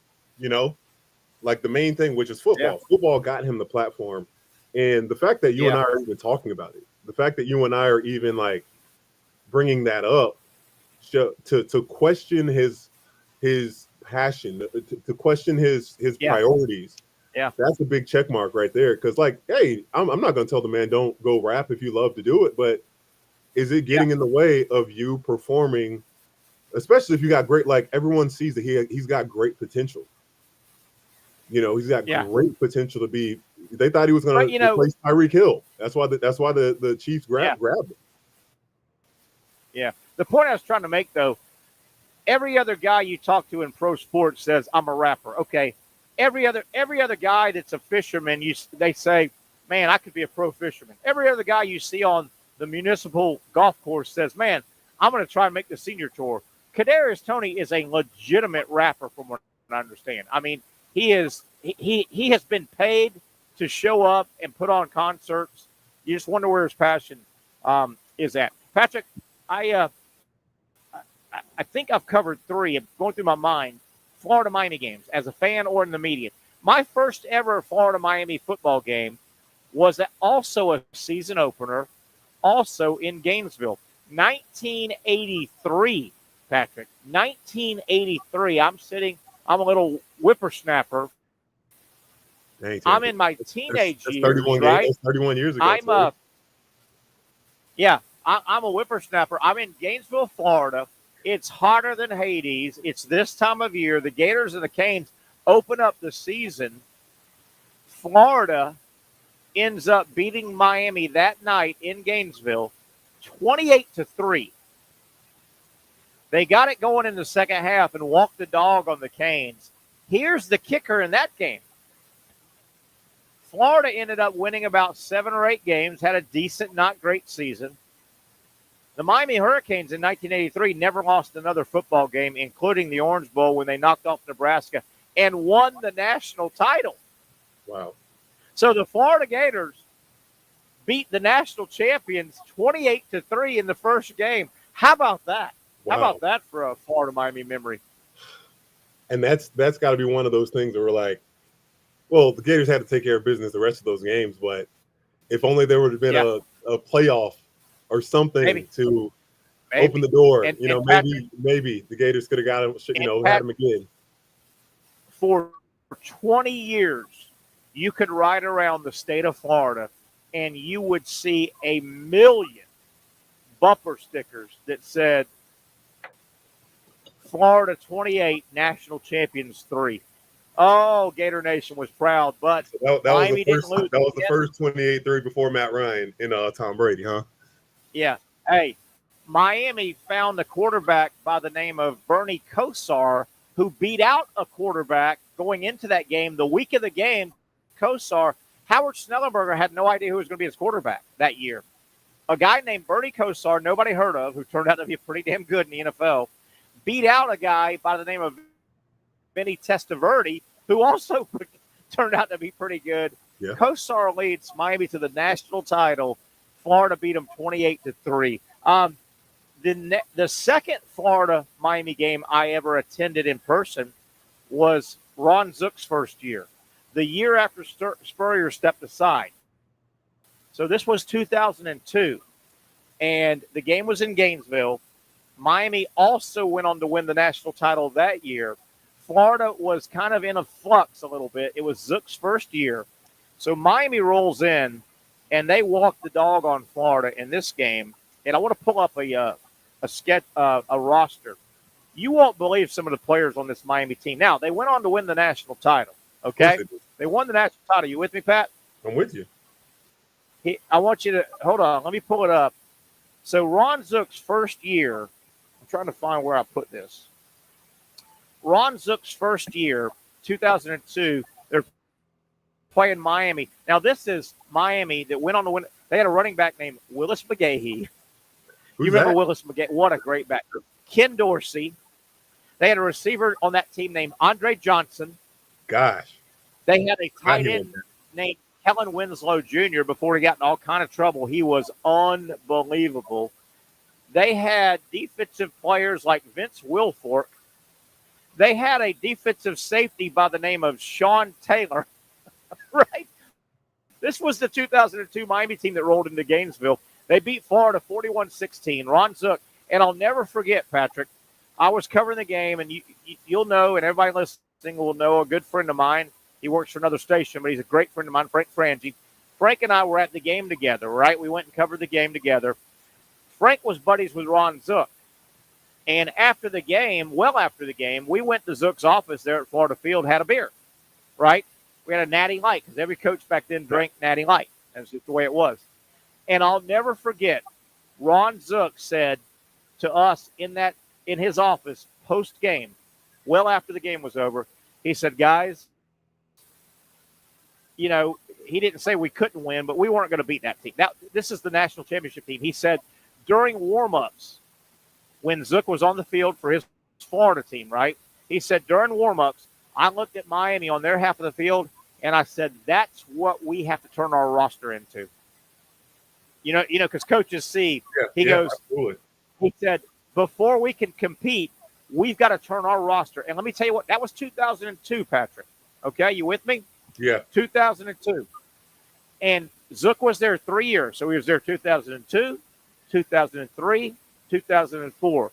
like the main thing, which is football. Yeah. Football got him the platform. And the fact that you and I are even talking about it, the fact that you and I are even like bringing that up to question his passion, to question his priorities. Yeah, that's a big check mark right there. Because hey, I'm not going to tell the man don't go rap if you love to do it, but is it getting in the way of you performing? Especially if you got great, everyone sees that he's got great potential. He's got great potential to be. They thought he was going to replace Tyreek Hill. That's why the Chiefs grabbed him. Yeah. The point I was trying to make, though, every other guy you talk to in pro sports says, I'm a rapper. Okay. Every other guy that's a fisherman, they say, man, I could be a pro fisherman. Every other guy you see on the municipal golf course says, man, I'm going to try and make the senior tour. Kadarius Toney is a legitimate rapper from what I understand. I mean, he has been paid to show up and put on concerts. You just wonder where his passion is at. Patrick, I think I've covered 3. I'm going through my mind. Florida-Miami games as a fan or in the media. My first ever Florida-Miami football game was also a season opener, also in Gainesville. 1983, Patrick. 1983. I'm a little whippersnapper. I'm in my teenage years, 31 right? That's 31 years ago. I'm a whippersnapper. I'm in Gainesville, Florida. It's hotter than Hades. It's this time of year. The Gators and the Canes open up the season. Florida ends up beating Miami that night in Gainesville 28-3. They got it going in the second half and walked the dog on the Canes. Here's the kicker in that game. Florida ended up winning about 7 or 8 games, had a decent, not great season. The Miami Hurricanes in 1983 never lost another football game, including the Orange Bowl when they knocked off Nebraska and won the national title. Wow. So the Florida Gators beat the national champions 28-3 in the first game. How about that? Wow. How about that for a Florida-Miami memory? And that's got to be one of those things where we're like, well, the Gators had to take care of business the rest of those games, but if only there would have been a playoff or something to open the door, and maybe the Gators could have got him, had him again. For 20 years, you could ride around the state of Florida and you would see 1 million bumper stickers that said Florida 28, National Champions 3. Oh, Gator Nation was proud, but Miami didn't lose. That was the first 28-3 before Matt Ryan and Tom Brady, huh? Yeah. Hey, Miami found a quarterback by the name of Bernie Kosar who beat out a quarterback going into that game. The week of the game, Kosar, Howard Snellenberger had no idea who was going to be his quarterback that year. A guy named Bernie Kosar, nobody heard of, who turned out to be pretty damn good in the NFL, beat out a guy by the name of Vinny Testaverde, who also turned out to be pretty good. Yeah. Kosar leads Miami to the national title. Florida beat them 28-3. The second Florida-Miami game I ever attended in person was Ron Zook's first year, the year after Spurrier stepped aside. So this was 2002, and the game was in Gainesville. Miami also went on to win the national title that year. Florida was kind of in a flux a little bit. It was Zook's first year. So Miami rolls in, and they walk the dog on Florida in this game. And I want to pull up a roster. You won't believe some of the players on this Miami team. Now, they went on to win the national title, okay? They won the national title. You with me, Pat? I'm with you. I want you to – hold on. Let me pull it up. So Ron Zook's first year – I'm trying to find where I put this. Ron Zook's first year, 2002, they're playing Miami. Now, this is Miami that went on to win. They had a running back named Willis McGahee. Who's you remember that? Willis McGahee? What a great back. Ken Dorsey. They had a receiver on that team named Andre Johnson. Gosh. They had a tight end named Kellen Winslow Jr. before he got in all kind of trouble. He was unbelievable. They had defensive players like Vince Wilfork. They had a defensive safety by the name of Sean Taylor, right? This was the 2002 Miami team that rolled into Gainesville. They beat Florida 41-16. Ron Zook. And I'll never forget, Patrick, I was covering the game, and you'll know, and everybody listening will know, a good friend of mine. He works for another station, but he's a great friend of mine, Frank Frangie. Frank and I were at the game together, right? We went and covered the game together. Frank was buddies with Ron Zook. And after the game, we went to Zook's office there at Florida Field, had a beer, right? We had a Natty Light because every coach back then drank Natty Light. That's just the way it was. And I'll never forget, Ron Zook said to us in his office post-game, well after the game was over, he said, guys, you know, he didn't say we couldn't win, but we weren't going to beat that team. Now, this is the national championship team. He said during warm-ups, when Zook was on the field for his Florida team, right? He said during warm-ups, I looked at Miami on their half of the field, and I said, that's what we have to turn our roster into. You know, because coaches see, he goes, absolutely. He said, before we can compete, we've got to turn our roster. And let me tell you what, that was 2002, Patrick. Okay, you with me? Yeah. 2002. And Zook was there 3 years. So he was there 2002, 2003, 2004.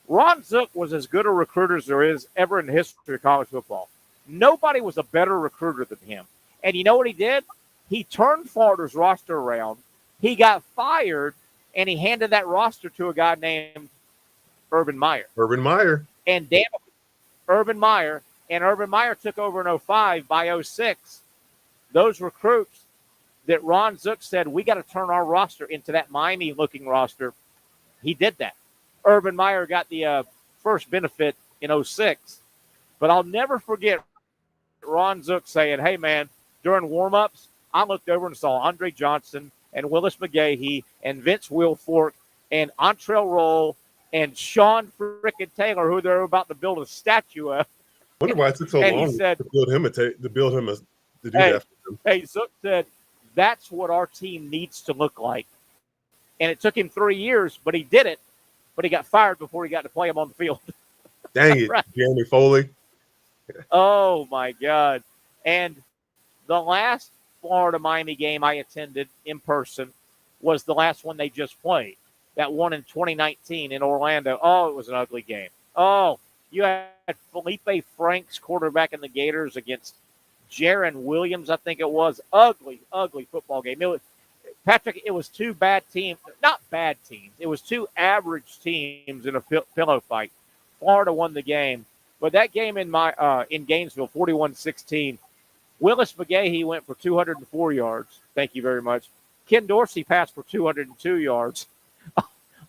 Ron Zook was as good a recruiter as there is ever in the history of college football. Nobody was a better recruiter than him. And you know what he did? He turned Florida's roster around. He got fired, and he handed that roster to a guy named Urban Meyer. And Urban Meyer took over in 05. By 06, those recruits that Ron Zook said, we got to turn our roster into that Miami-looking roster, he did that. Urban Meyer got the first benefit in 06. But I'll never forget Ron Zook saying, hey, man, during warm-ups, I looked over and saw Andre Johnson and Willis McGahee and Vince Wilfork and Antrell Roll and Sean frickin' Taylor, who they're about to build a statue of. I wonder why it took so long to build him to do that. Hey, Zook said, that's what our team needs to look like. And it took him 3 years, but he did it. But he got fired before he got to play him on the field. Dang it, right. Jeremy Foley. Oh, my God. And the last Florida-Miami game I attended in person was the last one they just played. That one in 2019 in Orlando. Oh, it was an ugly game. Oh, you had Felipe Franks, quarterback in the Gators, against Jaron Williams, I think it was. Ugly, ugly football game. It was, Patrick, it was two bad teams. Not bad teams. It was two average teams in a pillow fight. Florida won the game. But that game in Gainesville, 41-16, Willis McGahee went for 204 yards. Thank you very much. Ken Dorsey passed for 202 yards.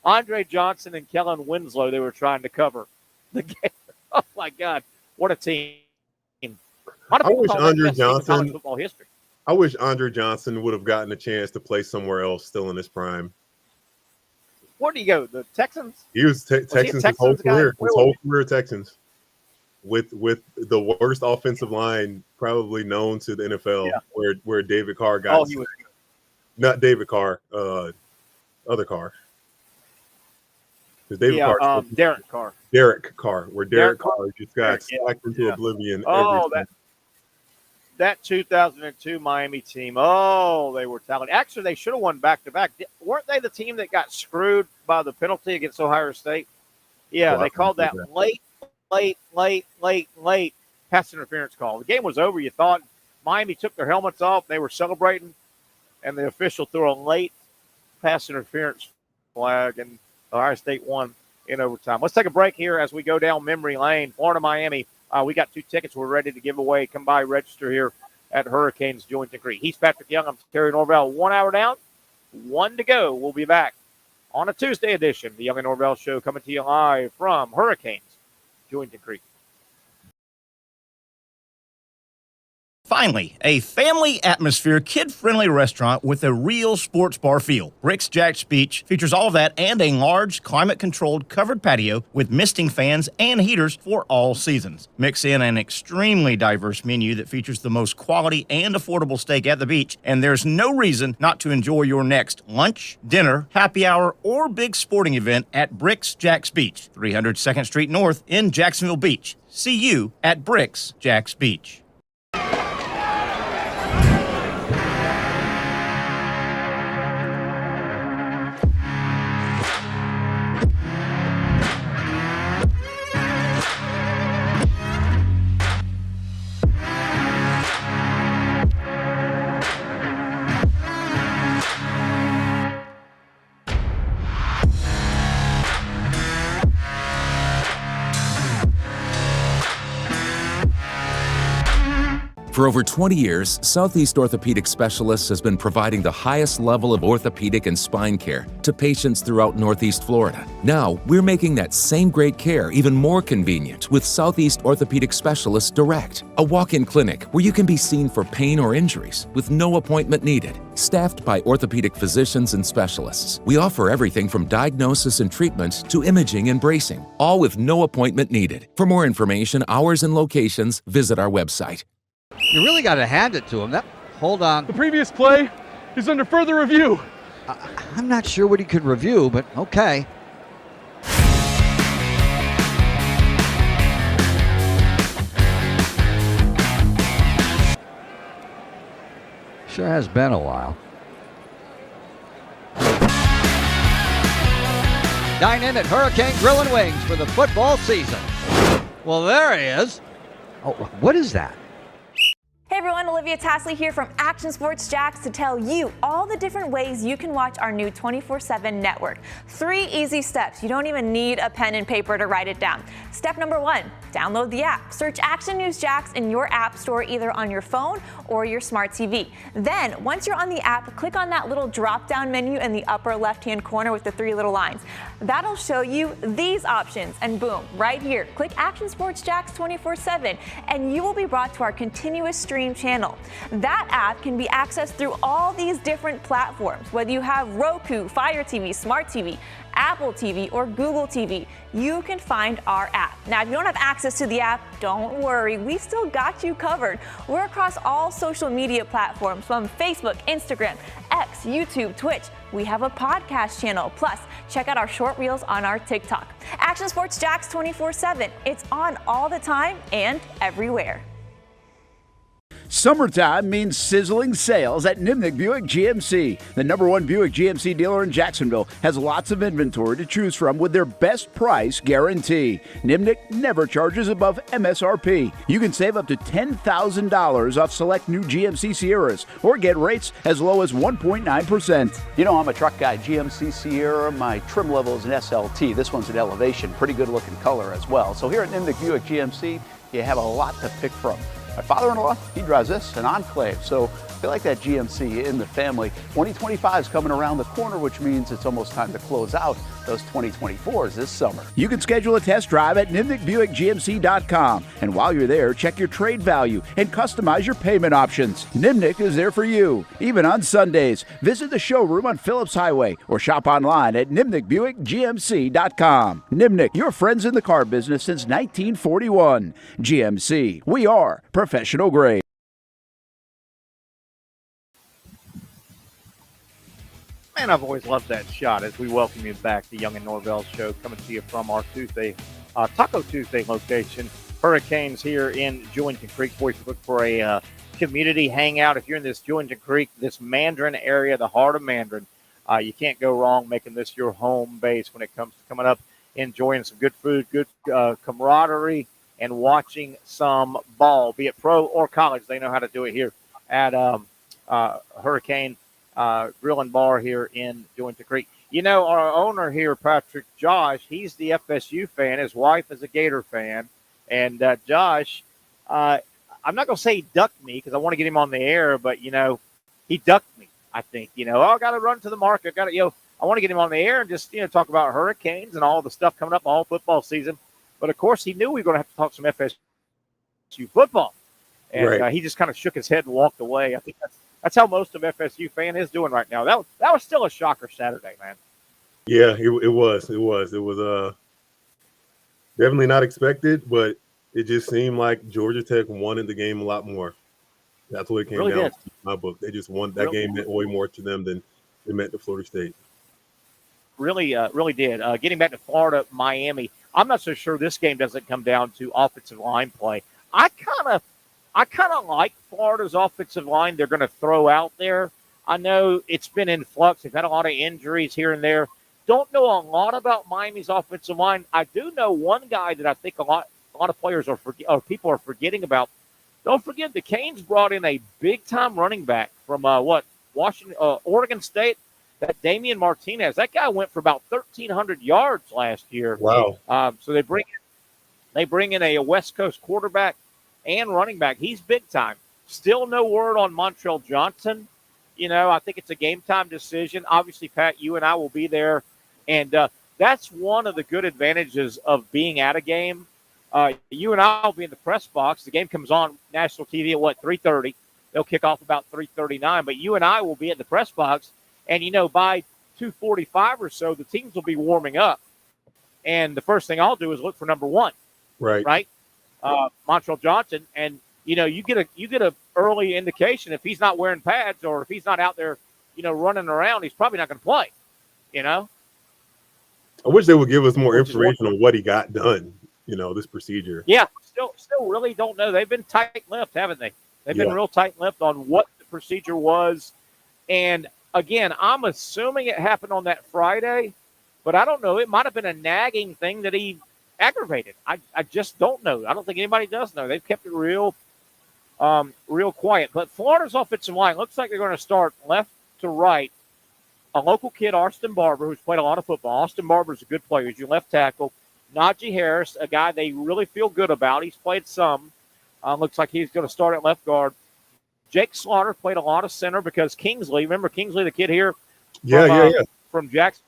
Andre Johnson and Kellen Winslow, they were trying to cover the game. Oh, my God. What a team. I wish Andre Johnson football history. I wish Andre Johnson would have gotten a chance to play somewhere else still in his prime. Where did he go? The Texans? He was Texans his whole career. His whole career Texans. With the worst offensive line probably known to the NFL, where David Carr got. Oh, he was not David Carr, other Carr. Derek Carr. Derek Carr, where Derek Carr just got slacked into oblivion. Oh, that 2002 Miami team. Oh, they were talented. Actually, they should have won back-to-back. Weren't they the team that got screwed by the penalty against Ohio State? Yeah, they called that late pass interference call. The game was over, you thought. Miami took their helmets off. They were celebrating, and the official threw a late pass interference flag, and Ohio State won in overtime. Let's take a break here as we go down memory lane. Florida, Miami. We got 2 tickets we're ready to give away. Come by, register here at Hurricanes Julington Creek. He's Patrick Young. I'm Terry Norvelle. 1 hour down, 1 to go. We'll be back on a Tuesday edition. The Young Norvelle Show coming to you live from Hurricanes Julington Creek. Finally, a family atmosphere, kid-friendly restaurant with a real sports bar feel. Bricks Jack's Beach features all of that and a large, climate-controlled covered patio with misting fans and heaters for all seasons. Mix in an extremely diverse menu that features the most quality and affordable steak at the beach, and there's no reason not to enjoy your next lunch, dinner, happy hour, or big sporting event at Bricks Jack's Beach, 300 2nd Street North in Jacksonville Beach. See you at Bricks Jack's Beach. For over 20 years, Southeast Orthopedic Specialists has been providing the highest level of orthopedic and spine care to patients throughout Northeast Florida. Now, we're making that same great care even more convenient with Southeast Orthopedic Specialists Direct, a walk-in clinic where you can be seen for pain or injuries with no appointment needed. Staffed by orthopedic physicians and specialists, we offer everything from diagnosis and treatment to imaging and bracing, all with no appointment needed. For more information, hours, and locations, visit our website. You really got to hand it to him. Hold on. The previous play is under further review. I'm not sure what he could review, but okay. Sure has been a while. Dine in at Hurricane Grill and Wings for the football season. Well, there he is. Oh, what is that? Hey everyone, Olivia Tasley here from Action Sports Jacks to tell you all the different ways you can watch our new 24/7 network. 3 easy steps. You don't even need a pen and paper to write it down. Step number 1, download the app. Search Action News Jacks in your app store either on your phone or your smart TV. Then, once you're on the app, click on that little drop-down menu in the upper left-hand corner with the 3 little lines. That'll show you these options, and boom, right here, click Action Sports Jacks 24/7, and you will be brought to our continuous stream channel. That app can be accessed through all these different platforms, whether you have Roku, Fire TV, Smart TV, Apple TV, or Google TV. You can find our app. Now, if you don't have access to the app, don't worry, we still got you covered. We're across all social media platforms from Facebook, Instagram, X, YouTube, Twitch. We have a podcast channel. Plus, check out our short reels on our TikTok. Action Sports Jacks 24/7. It's on all the time and everywhere. Summertime means sizzling sales at Nimnick Buick GMC. The #1 Buick GMC dealer in Jacksonville has lots of inventory to choose from with their best price guarantee. Nimnick never charges above MSRP. You can save up to $10,000 off select new GMC Sierras or get rates as low as 1.9%. You know, I'm a truck guy. GMC Sierra, my trim level is an SLT. This one's an Elevation, pretty good looking color as well. So here at Nimnick Buick GMC, you have a lot to pick from. My father-in-law, he drives this, an Enclave, so I feel like that GMC in the family. 2025 is coming around the corner, which means it's almost time to close out those 2024s this summer. You can schedule a test drive at NimnickBuickGMC.com. And while you're there, check your trade value and customize your payment options. Nimnick is there for you, even on Sundays. Visit the showroom on Phillips Highway or shop online at NimnickBuickGMC.com. Nimnick, your friends in the car business since 1941. GMC, we are professional grade. Man, I've always loved that shot as we welcome you back to Young Norvelle Show, coming to you from our Taco Tuesday location. Hurricanes here in Julington Creek. Boys, look for a community hangout. If you're in this Julington Creek, this Mandarin area, the heart of Mandarin, you can't go wrong making this your home base when it comes to coming up, enjoying some good food, good camaraderie, and watching some ball, be it pro or college. They know how to do it here at Hurricane Grill and Bar here in Julington Creek. You know, our owner here, Patric, Josh, he's the FSU fan. His wife is a Gator fan. And Josh, I'm not going to say he ducked me because I want to get him on the air, but, you know, he ducked me, I think. You know, I got to run to the market. I want to get him on the air and just, talk about Hurricanes and all the stuff coming up all football season. But, of course, he knew we were going to have to talk some FSU football. And right. He just kind of shook his head and walked away. I think that's how most of FSU fan is doing right now. That was still a shocker Saturday, man. Yeah, it was. It was definitely not expected, but it just seemed like Georgia Tech wanted the game a lot more. That's what it came down to in my book. They just wanted that game meant way more to them than it meant to Florida State. Really did. Getting back to Florida, Miami, I'm not so sure this game doesn't come down to offensive line play. I kind of like Florida's offensive line they're going to throw out there. I know it's been in flux. They've had a lot of injuries here and there. Don't know a lot about Miami's offensive line. I do know one guy that I think a lot of players people are forgetting about. Don't forget the Canes brought in a big-time running back from Oregon State, that Damian Martinez. That guy went for about 1,300 yards last year. Wow. So they bring in a West Coast quarterback and running back. He's big time. Still no word on Montrell Johnson. I think it's a game time decision. Obviously, Pat, you and I will be there. And that's one of the good advantages of being at a game. You and I will be in the press box. The game comes on national TV at 3:30. They'll kick off about 3:39. But you and I will be at the press box. And, by 2:45 or so, the teams will be warming up. And the first thing I'll do is look for number one. Right. Montrell Johnson. And, you get a early indication if he's not wearing pads or if he's not out there, running around, he's probably not going to play, I wish they would give us more information on what he got done, this procedure. Yeah, still really don't know. They've been tight-lipped, haven't they? They've been real tight-lipped on what the procedure was. And, again, I'm assuming it happened on that Friday, but I don't know. It might have been a nagging thing that he aggravated. I just don't know. I don't think anybody does know. They've kept it real quiet. But Florida's offensive line looks like they're going to start left to right. A local kid, Austin Barber, who's played a lot of football. Austin Barber's a good player. He's your left tackle. Najee Harris, a guy they really feel good about. He's played some. Looks like he's going to start at left guard. Jake Slaughter played a lot of center because Kingsley, remember Kingsley, the kid here? From Jackson.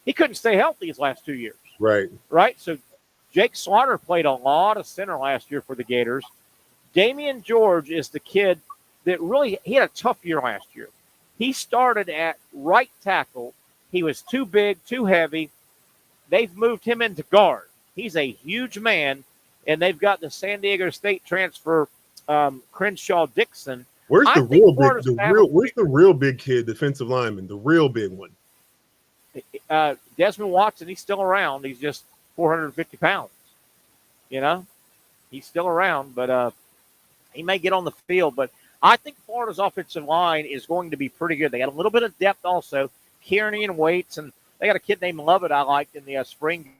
He couldn't stay healthy his last 2 years. Right? So Jake Slaughter played a lot of center last year for the Gators. Damian George is the kid that he had a tough year last year. He started at right tackle. He was too big, too heavy. They've moved him into guard. He's a huge man, and they've got the San Diego State transfer, Crenshaw Dixon. Where's the real big kid, defensive lineman, the real big one? Desmond Watson, he's still around. He's just 450 pounds. He's still around, but he may get on the field. But I think Florida's offensive line is going to be pretty good. They got a little bit of depth also. Kearney and Waits, and they got a kid named Lovett I liked in the spring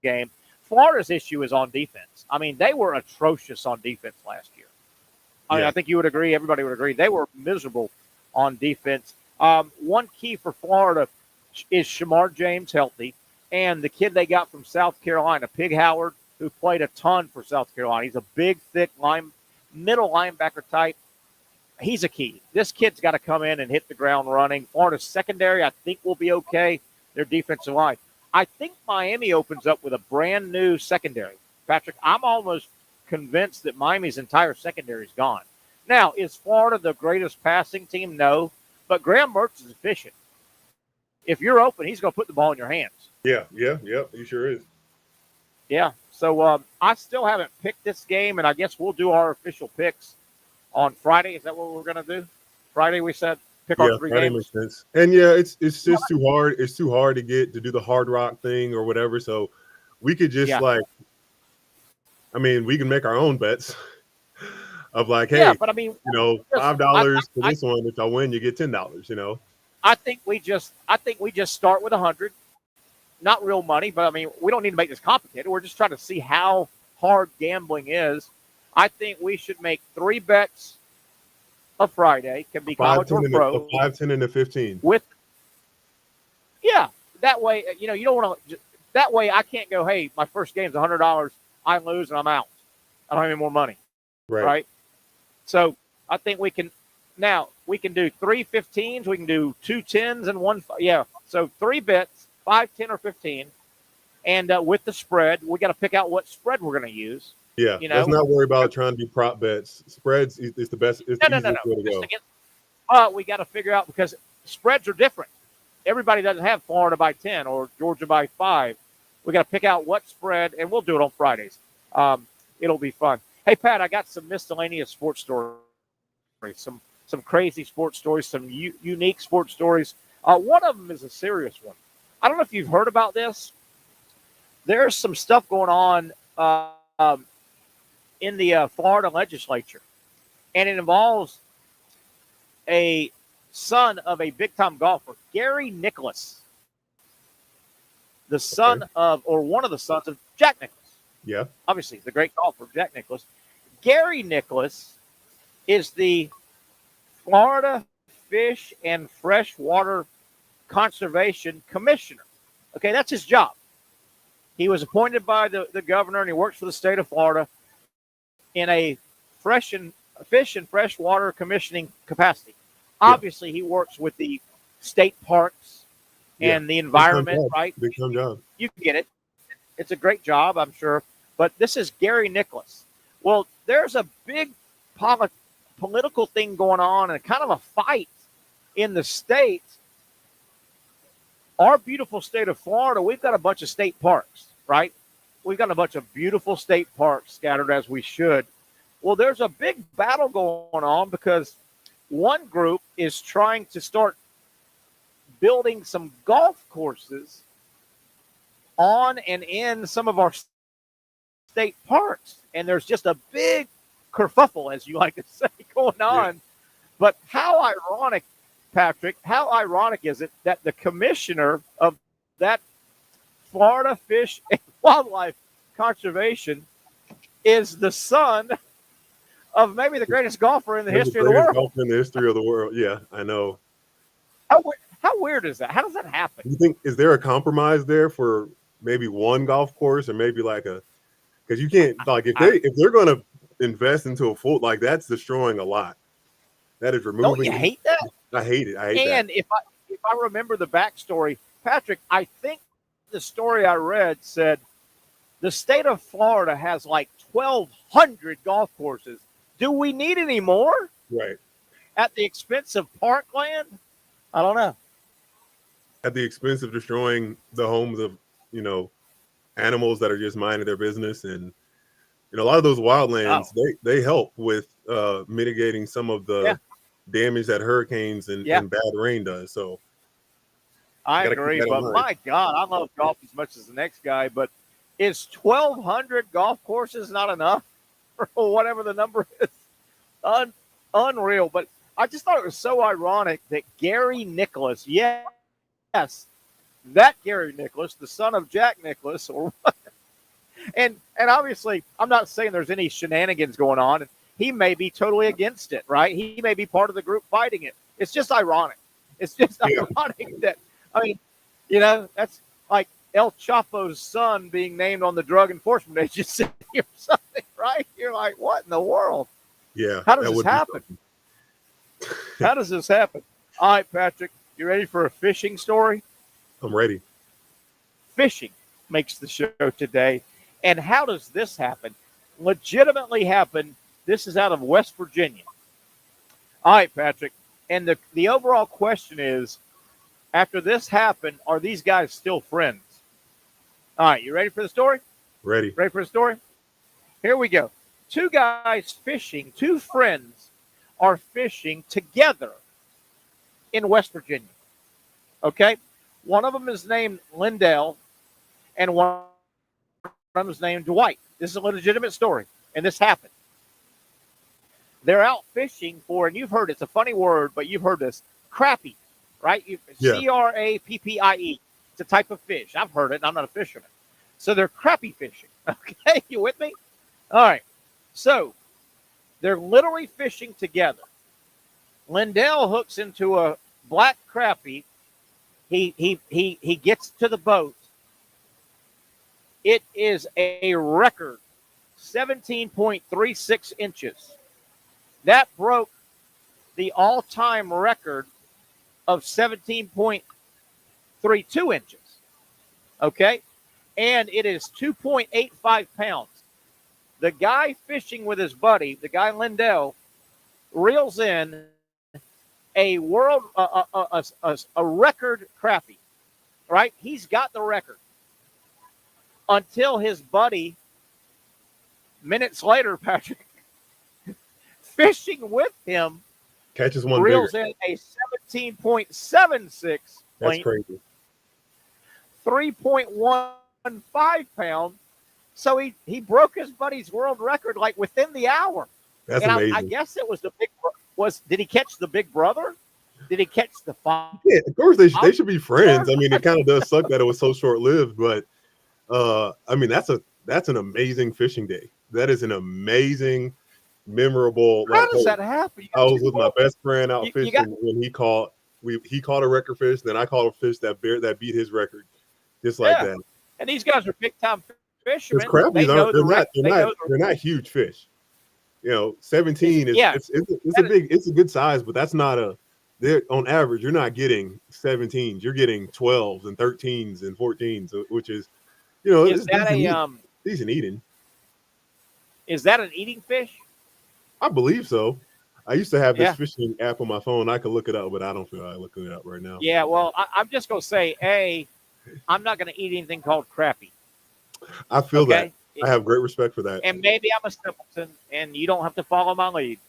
game. Florida's issue is on defense. I mean, they were atrocious on defense last year. I think you would agree. Everybody would agree. They were miserable on defense. One key for Florida is Shamar James healthy, and the kid they got from South Carolina, Pig Howard, who played a ton for South Carolina. He's a big, thick middle linebacker type. He's a key. This kid's got to come in and hit the ground running. Florida's secondary, I think, will be okay. Their defensive line. I think Miami opens up with a brand new secondary. Patrick, I'm almost convinced that Miami's entire secondary is gone. Now, is Florida the greatest passing team? No. But Graham Mertz is efficient. If you're open, he's going to put the ball in your hands. Yeah, he sure is. Yeah, so I still haven't picked this game, and I guess we'll do our official picks on Friday. Is that what we're going to do? Friday, we said pick our three Friday games. Makes sense. And it's just too hard. It's too hard to do the Hard Rock thing or whatever. So we could just we can make our own bets of hey, but I mean, $5 for this one. If I win, you get $10. I think we just start with 100. Not real money, but I mean, we don't need to make this complicated. We're just trying to see how hard gambling is. I think we should make 3 bets a Friday. Can be college or pro. 5, 10, and a 15. That way, you don't want to. That way, I can't go. Hey, my first game's $100. I lose and I'm out. I don't have any more money. Right. So I think we can. Now we can do 3 15s. We can do 2 10s and 1. Yeah. So 3 bets. 5, 10, or 15, and with the spread, we got to pick out what spread we're going to use. Yeah, let's not worry about trying to do prop bets. Spreads is the best. It's the easiest way to go. We got to figure out because spreads are different. Everybody doesn't have Florida by 10 or Georgia by 5. We got to pick out what spread, and we'll do it on Fridays. It'll be fun. Hey, Pat, I got some miscellaneous sports stories, some crazy sports stories, some unique sports stories. One of them is a serious one. I don't know if you've heard about this. There's some stuff going on in the Florida legislature, and it involves a son of a big-time golfer, Gary Nicklaus, the son of, or one of the sons of Jack Nicklaus. Yeah. Obviously, the great golfer, Jack Nicklaus. Gary Nicklaus is the Florida Fish and Freshwater Conservation Commissioner. Okay, that's his job. He was appointed by the governor, and he works for the state of Florida in a fish and freshwater commissioning capacity. Obviously, he works with the state parks and the environment, right? Big time job. You can get it. It's a great job, I'm sure. But this is Gary Nicholas. Well, there's a big political thing going on and kind of a fight in the state. Our beautiful state of Florida, we've got a bunch of state parks, right? We've got a bunch of beautiful state parks scattered as we should. Well, there's a big battle going on because one group is trying to start building some golf courses on and in some of our state parks. And there's just a big kerfuffle, as you like to say, going on. Yeah. But how ironic, Patrick, how ironic is it that the commissioner of that Florida Fish and Wildlife Conservation is the son of maybe the greatest golfer in the history of the world. Golfer in the history of the world. Yeah, I know. How weird is that? How does that happen? You think, is there a compromise there for maybe one golf course or maybe like a, because you can't, like, if they're going to invest into a full, like, that's destroying a lot. That is removing. Don't you hate that? I hate it. I hate that. And if I remember the backstory, Patrick, I think the story I read said the state of Florida has like 1,200 golf courses. Do we need any more? Right. At the expense of parkland? I don't know. At the expense of destroying the homes of, animals that are just minding their business. And, a lot of those wildlands, they help with mitigating some of the damage that hurricanes and bad rain does. So I agree. But my God, I love golf as much as the next guy. But is 1,200 golf courses not enough or whatever the number is? Unreal. But I just thought it was so ironic that Gary Nicholas, yes, that Gary Nicholas, the son of Jack Nicholas, or and obviously I'm not saying there's any shenanigans going on, and he may be totally against it, right? He may be part of the group fighting it. It's just ironic. It's just ironic that, that's like El Chapo's son being named on the Drug Enforcement Agency or something, right? You're like, what in the world? Yeah. How does this happen? How does this happen? All right, Patrick, you ready for a fishing story? I'm ready. Fishing makes the show today. And how does this happen? Legitimately happen. This is out of West Virginia. All right, Patrick. And the overall question is, after this happened, are these guys still friends? All right, you ready for the story? Ready. Ready for the story? Here we go. Two guys fishing, two friends are fishing together in West Virginia. Okay? One of them is named Lindell, and one of them is named Dwight. This is a legitimate story, and this happened. They're out fishing for, and you've heard, it's a funny word, but you've heard this, crappie, right? Crappie. It's a type of fish. I've heard it, and I'm not a fisherman. So they're crappie fishing. Okay, you with me? All right. So they're literally fishing together. Lindell hooks into a black crappie. He gets to the boat. It is a record 17.36 inches. That broke the all-time record of 17.32 inches. Okay? And it is 2.85 pounds. The guy fishing with his buddy, the guy Lindell, reels in a record crappie, right? He's got the record until his buddy, minutes later, Patrick, fishing with him, catches one, reels bigger. in a 17.76. That's crazy. 3.15 pounds. So he broke his buddy's world record like within the hour. That's amazing. I guess it was did he catch the big brother? Did he catch the father? Yeah, of course they should be friends. I mean, it kind of does suck that it was so short lived, but I mean that's an amazing fishing day. That is an amazing, memorable. How does that happen? I was with my best friend out fishing when he caught a record fish. Then I caught a fish that beat his record, just like that. And these guys are big time fishermen. Crappies they're not huge fish. 17 is it's a good size, but that's not on average, you're not getting 17s. You're getting 12s and 13s and 14s, which is, is that decent eating. Is that an eating fish? I believe so. I used to have this fishing app on my phone. I could look it up, but I don't feel like looking it up right now. Yeah, well, I'm just going to say, I'm not going to eat anything called crappie. I feel that. I have great respect for that. And maybe I'm a simpleton, and you don't have to follow my lead.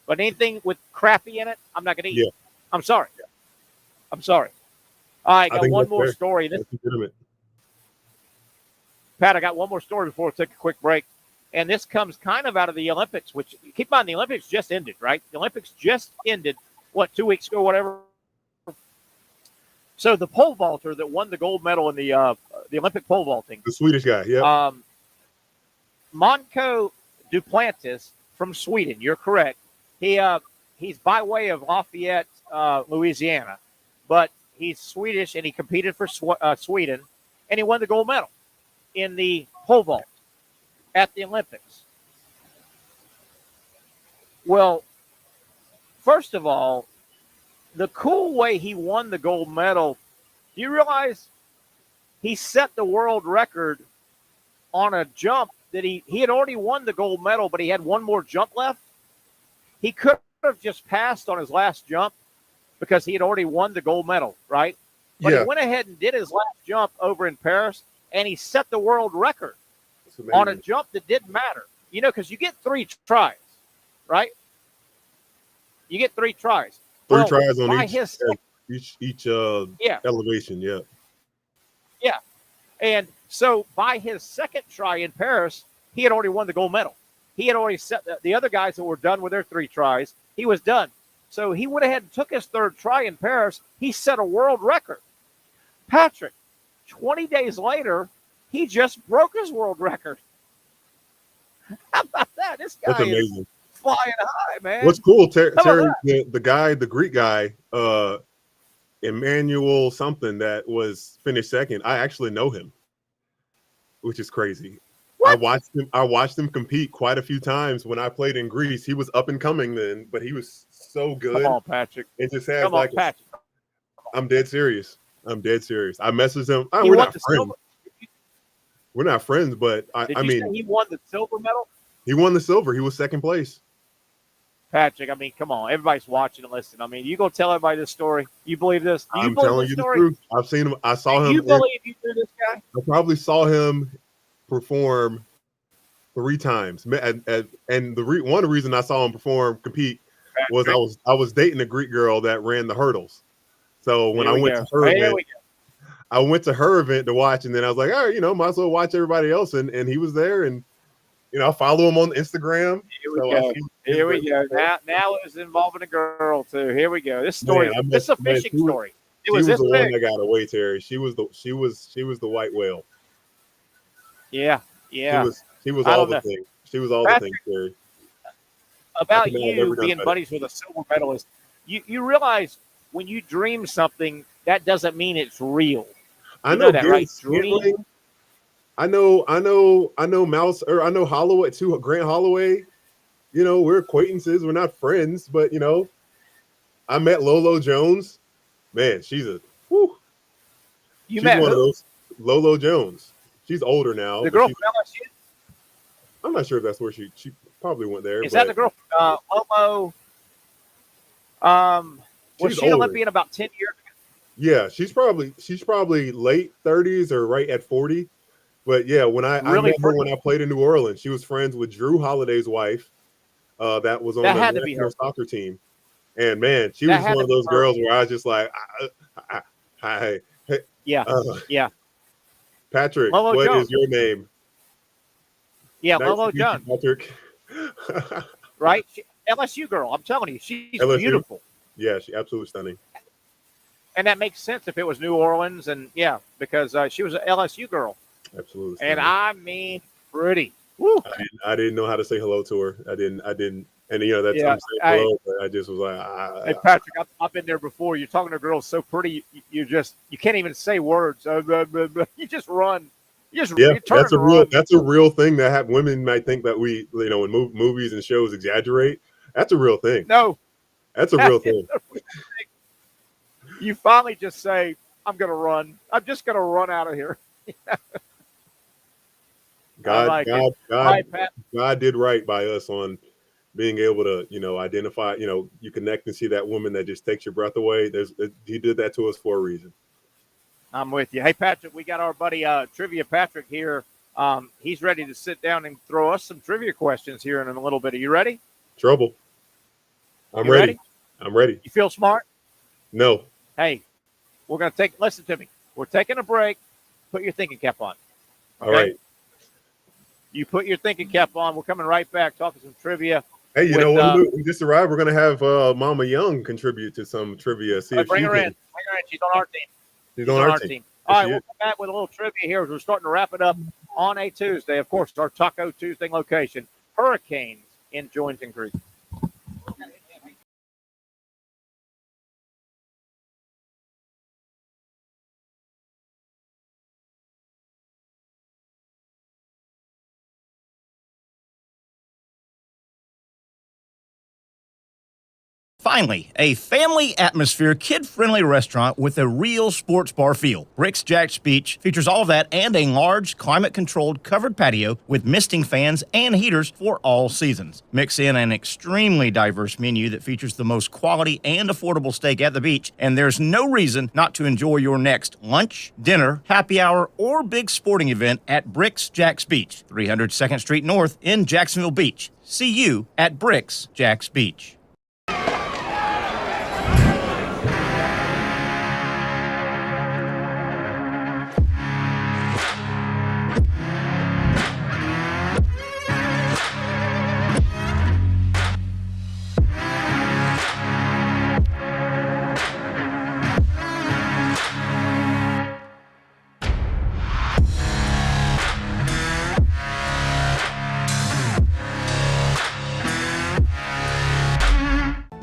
But anything with crappie in it, I'm not going to eat. Yeah. I'm sorry. I'm sorry. All right, I got one more story. Pat, I got one more story before we take a quick break. And this comes kind of out of the Olympics, which, keep in mind, the Olympics just ended, right? The Olympics just ended, 2 weeks ago, whatever. So the pole vaulter that won the gold medal in the Olympic pole vaulting. The Swedish guy, yeah. Monko Duplantis from Sweden, you're correct. He's by way of Lafayette, Louisiana. But he's Swedish, and he competed for Sweden, and he won the gold medal in the pole vault at the Olympics. Well, first of all, the cool way he won the gold medal, do you realize he set the world record on a jump that he had already won the gold medal, but he had one more jump left? He could have just passed on his last jump because he had already won the gold medal, right? But he went ahead and did his last jump over in Paris, and he set the world record on a jump that didn't matter. Because you get 3 tries, right? You get 3 tries. 3 tries on each elevation, yeah. Yeah. And so by his second try in Paris, he had already won the gold medal. He had already set the other guys that were done with their 3 tries. He was done. So he went ahead and took his 3rd try in Paris. He set a world record. Patrick, 20 days later, he just broke his world record. How about that? This guy is flying high, man. What's cool, Terry, the Greek guy, Emmanuel something that was finished second. I actually know him, which is crazy. What? I watched him compete quite a few times when I played in Greece. He was up and coming then, but he was so good. Come on, Patrick. It just has Patrick. I'm dead serious. I messaged him. We're not friends. We're not friends, but I mean, say he won the silver medal? He won the silver. He was second place. Patrick, I mean, come on. Everybody's watching and listening. I mean, you go tell everybody this story. You believe this? I'm telling you the truth. I've seen him. I saw him. You believe you knew this guy? I probably saw him perform 3 times. And one of the reasons I saw him compete, was I was dating a Greek girl that ran the hurdles. So when I went to her event, I went to her event to watch, and then I was like, all right, might as well watch everybody else. And he was there, and I follow him on Instagram. Here we go. Now it was involving a girl too. Here we go. This story. This is a fishing story. She was the one that got away, Terry. She was the white whale. Yeah. She was all the things. She was all the things, Terry. About you being buddies with a silver medalist, you realize when you dream something, that doesn't mean it's real. I know that, right? Dream. I know Mouse, or I know Holloway too. Grant Holloway. We're acquaintances. We're not friends, but I met Lolo Jones. Man, she's a whew. She's met one of those. Lolo Jones. She's older now. The girl from LSU? I'm not sure if that's where she probably went there. Is that the girl from Lolo? Was she an Olympian about 10 years ago? Yeah, she's probably late 30s or right at 40. But yeah, when I met her when I played in New Orleans, she was friends with Drew Holiday's wife. That was on the national soccer team. And man, she was one of those girls where I was just like, hi. Yeah. Patrick, Lolo what Jones. is your name? Yeah, nice Lolo Jones. Patrick. Right? LSU girl. I'm telling you, she's LSU? Beautiful. Yeah, she's absolutely stunning. And that makes sense if it was New Orleans, and because she was an LSU girl. Absolutely. And I mean, pretty. Woo. I didn't know how to say hello to her. I didn't. And I'm saying hello, but I just was like, hey, Patrick, I've been there before. You're talking to girls so pretty, you can't even say words. You just run. You're that's turning a real thing that women might think that we, in movies and shows exaggerate. That's a real thing. No, that's a real thing. You finally just say, I'm going to run. I'm just going to run out of here. God did right by us on being able to, identify, you connect and see that woman that just takes your breath away. He did that to us for a reason. I'm with you. Hey, Patrick, we got our buddy Trivia Patric here. He's ready to sit down and throw us some trivia questions here in a little bit. Are you ready? Trouble. I'm ready. I'm ready. You feel smart? No. Hey, we're going to listen to me. We're taking a break. Put your thinking cap on. Okay? All right. You put your thinking cap on. We're coming right back, talking some trivia. Hey, you know what? We just arrived. We're going to have Mama Young contribute to some trivia. See if bring her in. Bring her in. She's on our team. She's on our team. All right, we'll come back with a little trivia here as we're starting to wrap it up on a Tuesday. Of course, our Taco Tuesday location, Hurricanes in Julington Creek. Finally, a family atmosphere, kid-friendly restaurant with a real sports bar feel. Bricks Jack's Beach features all of that and a large, climate-controlled covered patio with misting fans and heaters for all seasons. Mix in an extremely diverse menu that features the most quality and affordable steak at the beach, and there's no reason not to enjoy your next lunch, dinner, happy hour, or big sporting event at Bricks Jack's Beach, 300 2nd Street North in Jacksonville Beach. See you at Bricks Jack's Beach.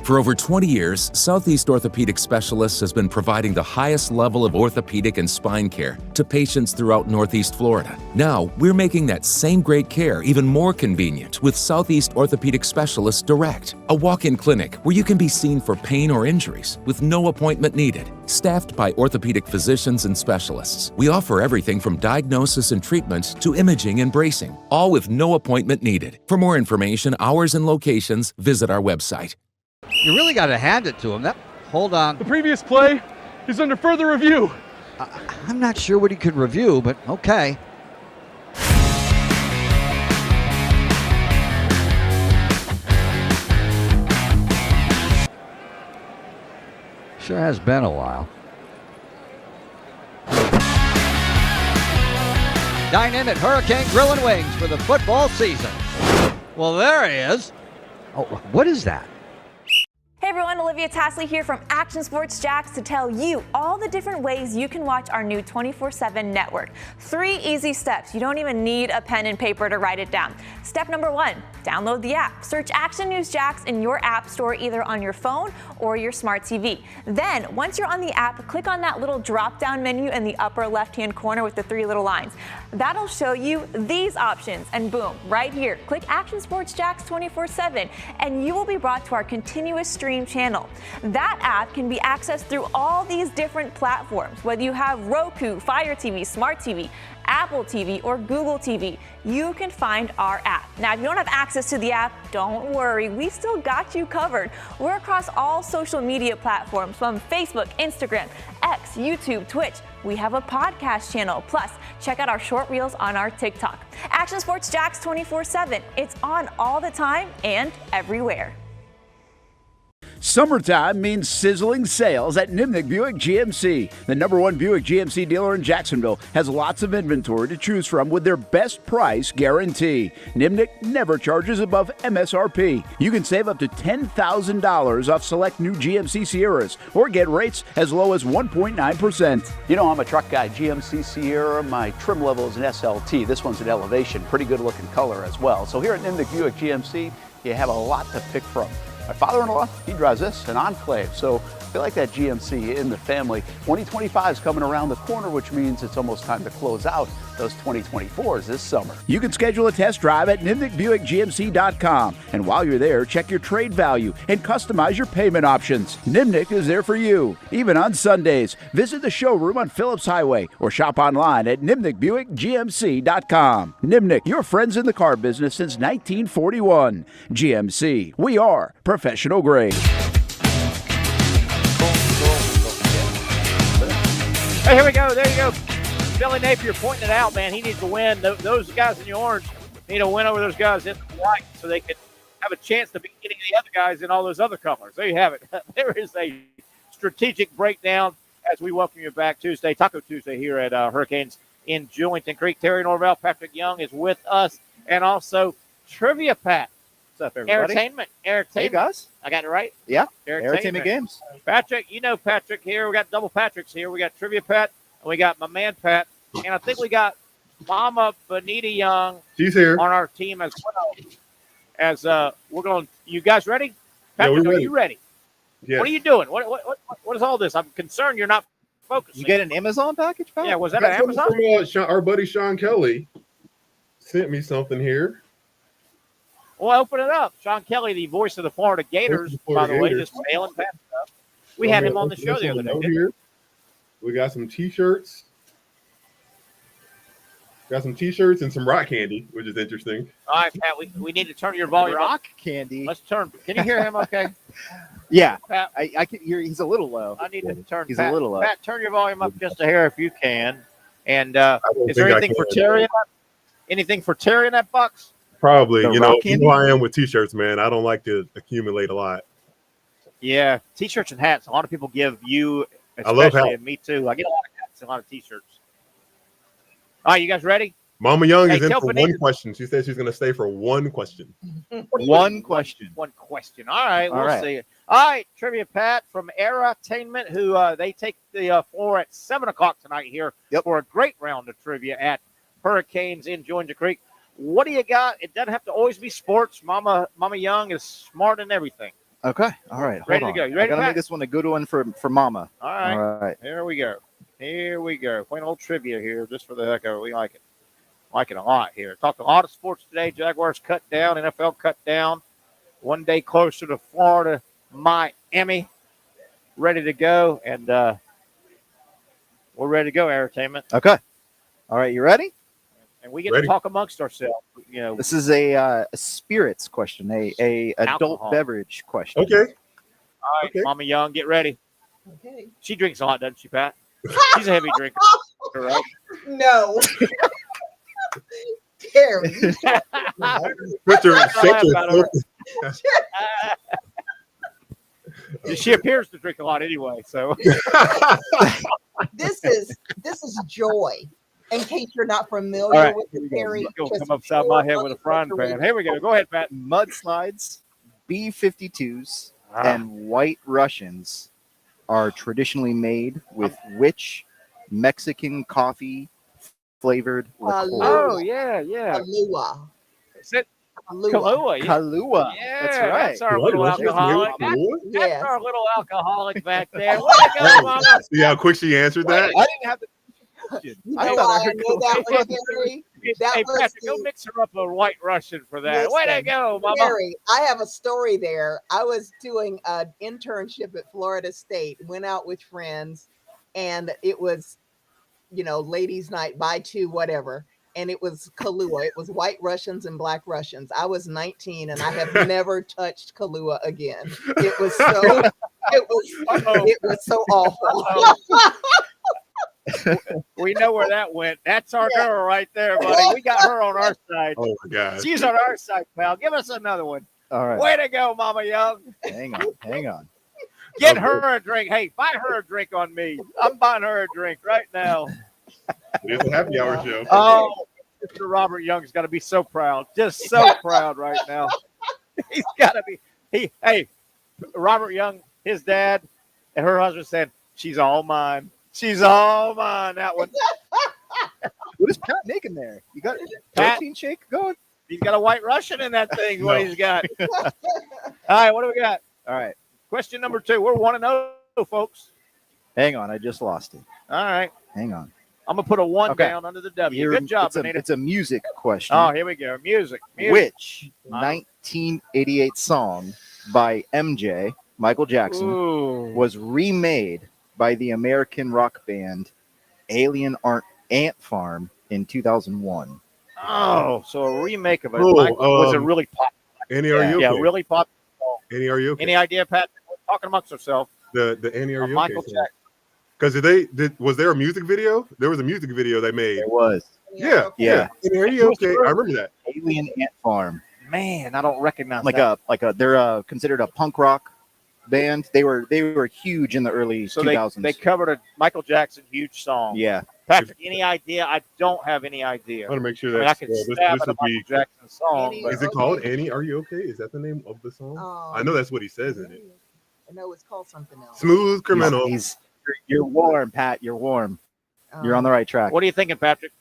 For over 20 years, Southeast Orthopedic Specialists has been providing the highest level of orthopedic and spine care to patients throughout Northeast Florida. Now, we're making that same great care even more convenient with Southeast Orthopedic Specialists Direct, a walk-in clinic where you can be seen for pain or injuries with no appointment needed. Staffed by orthopedic physicians and specialists, we offer everything from diagnosis and treatment to imaging and bracing, all with no appointment needed. For more information, hours, and locations, visit our website. You really got to hand it to him. Hold on. The previous play is under further review. I'm not sure what he could review, but okay. Sure has been a while. Dine in at Hurricane Grill and Wings for the football season. Well, there he is. Oh, what is that? Hey everyone, Olivia Tasley here from Action Sports Jacks to tell you all the different ways you can watch our new 24/7 network. 3 easy steps. You don't even need a pen and paper to write it down. Step number 1, download the app. Search Action News Jacks in your app store either on your phone or your smart TV. Then, once you're on the app, click on that little drop-down menu in the upper left-hand corner with the 3 little lines. That'll show you these options, and boom, right here, click Action Sports Jacks 24/7, and you will be brought to our continuous stream channel. That app can be accessed through all these different platforms. Whether you have Roku, Fire TV, Smart TV, Apple TV, or Google TV, you can find our app. Now, if you don't have access to the app, don't worry, we still got you covered. We're across all social media platforms from Facebook, Instagram, X, YouTube, Twitch. We have a podcast channel. Plus, check out our short reels on our TikTok. Action Sports Jacks 24/7. It's on all the time and everywhere. Summertime means sizzling sales at Nimnik Buick GMC. The #1 Buick GMC dealer in Jacksonville has lots of inventory to choose from with their best price guarantee. Nimnik never charges above MSRP. You can save up to $10,000 off select new GMC Sierras or get rates as low as 1.9%. You know, I'm a truck guy. GMC Sierra, my trim level is an SLT. This one's an Elevation, pretty good looking color as well. So here at Nimnik Buick GMC, you have a lot to pick from. My father-in-law, he drives this, an Enclave, so I feel like that GMC in the family. 2025 is coming around the corner, which means it's almost time to close out those 2024s this summer. You can schedule a test drive at nimnickbuickgmc.com. And while you're there, check your trade value and customize your payment options. Nimnick is there for you, even on Sundays. Visit the showroom on Phillips Highway or shop online at nimnickbuickgmc.com. Nimnick, your friends in the car business since 1941. GMC, we are professional grade. Hey, here we go. There you go. Billy Napier pointing it out, man. He needs to win. Those guys in the orange need to win over those guys in the white so they can have a chance to beat any of the other guys in all those other colors. There you have it. There is a strategic breakdown as we welcome you back Taco Tuesday here at Hurricanes in Julington Creek. Terry Norvelle, Patrick Young is with us, and also Trivia Pat. What's up, everybody? Entertainment. Hey, guys. I got it right? Yeah. Entertainment games. Patrick, you know Patrick here. We got double Patricks here. We got Trivia Pat, and we got my man Pat. And I think we got Mama Bonita Young. She's here on our team as well. As we're going, you guys ready? Patrick, yeah, are you ready? Yes. What are you doing? What is all this? I'm concerned you're not focusing. You get an Amazon package, Pat? Yeah, was that an Amazon? From, our buddy Sean Kelly sent me something here. Well, open it up. Sean Kelly, the voice of the Florida Gators, by the way, just mailing Pat stuff. We had him on the show the other day. Here. We got some T-shirts. Got some T-shirts and some rock candy, which is interesting. All right, Pat, we need to turn your volume rock up. Candy. Let's turn. Can you hear him okay? Yeah. Pat, I can hear he's a little low. I need to turn. He's Pat, a little low. Pat, turn your volume up just a hair if you can. And is there anything for Terry? Anything for Terry in that box? Probably. You know candy? who I am with T-shirts, man. I don't like to accumulate a lot. Yeah, T-shirts and hats. A lot of people give you, I love especially, hats. and me too. I get a lot of hats and a lot of T-shirts. All right, you guys ready? Mama Young is in for Bonita. one question. She said she's going to stay for one question. One question. One question. All right, we'll right. see. All right, Trivia Pat from Entertainment, who they take the floor at 7 o'clock tonight here for a great round of trivia at Hurricanes in Julington Creek. What do you got? It doesn't have to always be sports. Mama Young is smart in everything. Okay. All right. Ready hold to go. on. You ready, I gotta Pat? make this one a good one for Mama. All right. All right. Here we go. Plain old trivia here, just for the heck of it. We like it. Like it a lot here. Talked a lot of sports today. Jaguars cut down. NFL cut down. One day closer to Florida, Miami. Ready to go. And we're ready to go, Entertainment. Okay. All right. You ready? And we get to talk amongst ourselves. You know, This is a spirits question, a adult Alcohol. beverage question. Okay. all right, Okay. Mama Young, get ready. Okay. She drinks a lot, doesn't she, Pat? She's a heavy drinker, right? No. Terry. She appears to drink a lot anyway, so. This is joy. In case you're not familiar All right, with the Terry. Go come upside my head with a frying pan. Here we go. Go ahead, Pat. Mudslides, B-52s, and White Russians are traditionally made with which Mexican coffee flavored liqueur? Oh, yeah. Kahlua. Is it Kahlua? Kahlua. Yeah, That's right. That's our little alcoholic. That's Yes. our little alcoholic back there. Way to go, Mama. See how quick she answered that? I didn't have the question. You I know thought why I I heard know that was Terry? That Hey, was Patrick, go the- mix her up a White Russian for that. Way to Listen, go, Mama. Terry, I have a story there. I was doing an internship at Florida State, went out with friends, and it was, ladies' night, buy two, whatever. And it was Kahlua. It was White Russians and Black Russians. I was 19 and I have never touched Kahlua again. It was so awful. We know where that went. That's our girl right there, buddy. We got her on our side. Oh, my God. She's on our side, pal. Give us another one. All right. Way to go, Mama Young. Hang on. Get her a drink. Hey, buy her a drink on me. I'm buying her a drink right now. It's a happy hour show. Oh, Mr. Robert Young's got to be so proud. Just so proud right now. He's got to be. Hey, Robert Young, his dad, and her husband said, she's all mine. She's all mine, that one. What is Pat making there? You got Pat- protein shake going? He's got a White Russian in that thing, what he's got. All right, what do we got? All right. Question number 2. We're 1-0, folks. Hang on. I just lost it. All right. Hang on. I'm gonna put a 1 Okay. down under the W. You're- Good job, it's a, Benita. it's a music question. Oh, here we go. Music. Which 1988 song by MJ, Michael Jackson, Ooh. was remade by the American rock band Alien Ant Farm in 2001? Oh, so a remake of it. Oh, Was it really popular? Annie, are you okay? Yeah, really popular. Annie, are you okay? Any idea, Pat? We're talking amongst ourselves. The Annie, are you Michael okay? Jackson. Because was there a music video? There was a music video they made. There was. Yeah. Annie, are you okay? I remember that. Alien Ant Farm. Man, I don't recognize Like that. they're considered a punk rock band. They were huge in the early So 2000s. they covered a Michael Jackson huge song. Yeah. Patrick, any idea? I don't have any idea. I want to make sure I mean, that I can stab at a Michael Jackson song. Annie, but- Is it called Annie? Are you okay? Is that the name of the song? I know that's what he says in it. No, it's called something else. Smooth Criminal. You're warm, Pat. You're warm. You're on the right track. What are you thinking, Patrick?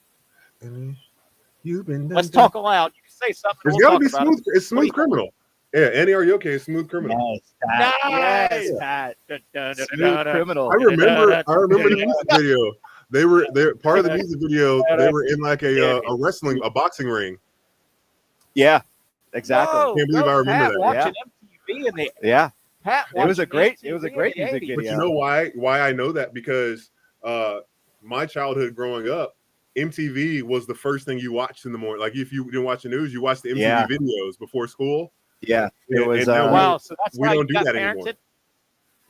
You've been. Let's talk aloud. You can say something. There's We'll got to be talk about smooth. It's Smooth Criminal. Yeah, Annie, are you okay? It's Smooth Criminal. Nice, Pat. Smooth Criminal. I remember the music video. They were part of the music video. They were in like a boxing ring. Yeah, exactly. Whoa, Can't believe I remember Pat that. Watching MTV in the Yeah. Pat. It was a watching great MTV in the music 80s. video. But you know why I know that? Because my childhood growing up, MTV was the first thing you watched in the morning. Like if you didn't watch the news, you watched the MTV videos before school. Yeah, it was. Wow, so that's we how don't you do got that parented. anymore.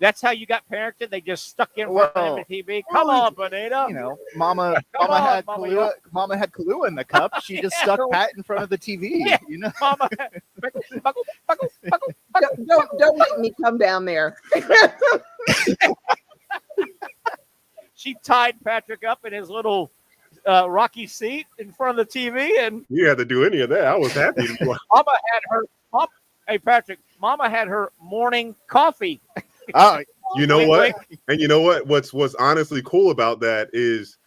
That's how you got parented. They just stuck in front of MTV. Come on, Bonita. You know, Mama Come on, had Mama, Kahlua. Mama had Kahlua in the cup. She just stuck Pat in front of the TV. Yeah. You know, Mama. Don't make me come down there. She tied Patrick up in his little rocky seat in front of the TV, and You had to do any of that. I was happy. Mama had her. Hey, Patrick. Mama had her morning coffee. oh, You know what? And you know what? What's honestly cool about that is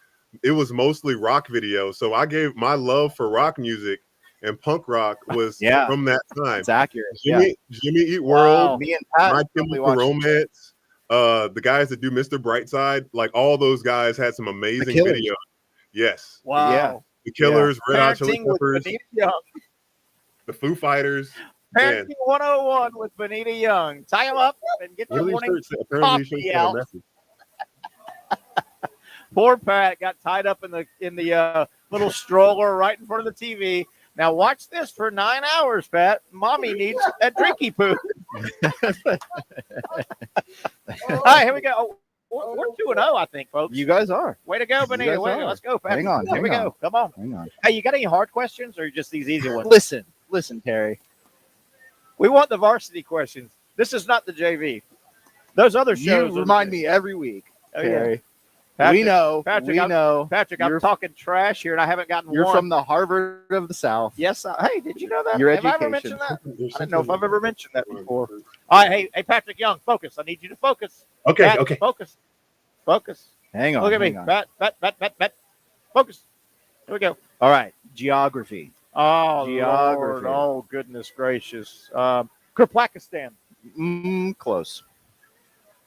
it was mostly rock videos. So I gave my love for rock music and punk rock was from that time. it's accurate. Jimmy Eat World, Wow. Me and Pat My probably Chemical watched Romance, the guys that do Mr. Brightside, like all those guys had some amazing Killers. videos. Yes. Wow. Yeah. The Killers, Red Hot Chili Parenting with Peppers, Bonita Young. the Foo Fighters. Parenting 101 with Bonita Young. Tie them up and get What your are these morning shirts? Apparently these coffee shirts have a out. message. Poor Pat got tied up in the little stroller right in front of the TV. Now watch this for 9 hours, Pat. Mommy needs a drinky poo. All right, here we go. Oh, we're 2-0, I think, folks. You guys are. Way to go, Bonita. guys Way to go. are. Let's go, Pat. Hang on, Here we hang go. on. Come on. Hang on. Hey, you got any hard questions or just these easy ones? Listen, Terry. We want the varsity questions. This is not the JV. Those other shows. You remind me every week, Oh, yeah. Terry. Patrick, we know. Patrick, we know. Patrick, I'm You're- talking trash here, and I haven't gotten You're one. from the Harvard of the South. Yes. Hey, did you know that? Your Have I ever education. mentioned that? I don't know if I've ever mentioned that before. All right, hey, Patrick Young, focus. I need you to focus. Okay, Pat, okay. Focus. Focus. Hang on. Look at me. hang on. Pat. Focus. Here we go. All right. Geography. Oh, Geography. Lord. Oh, goodness gracious. Kirkplakistan. Close.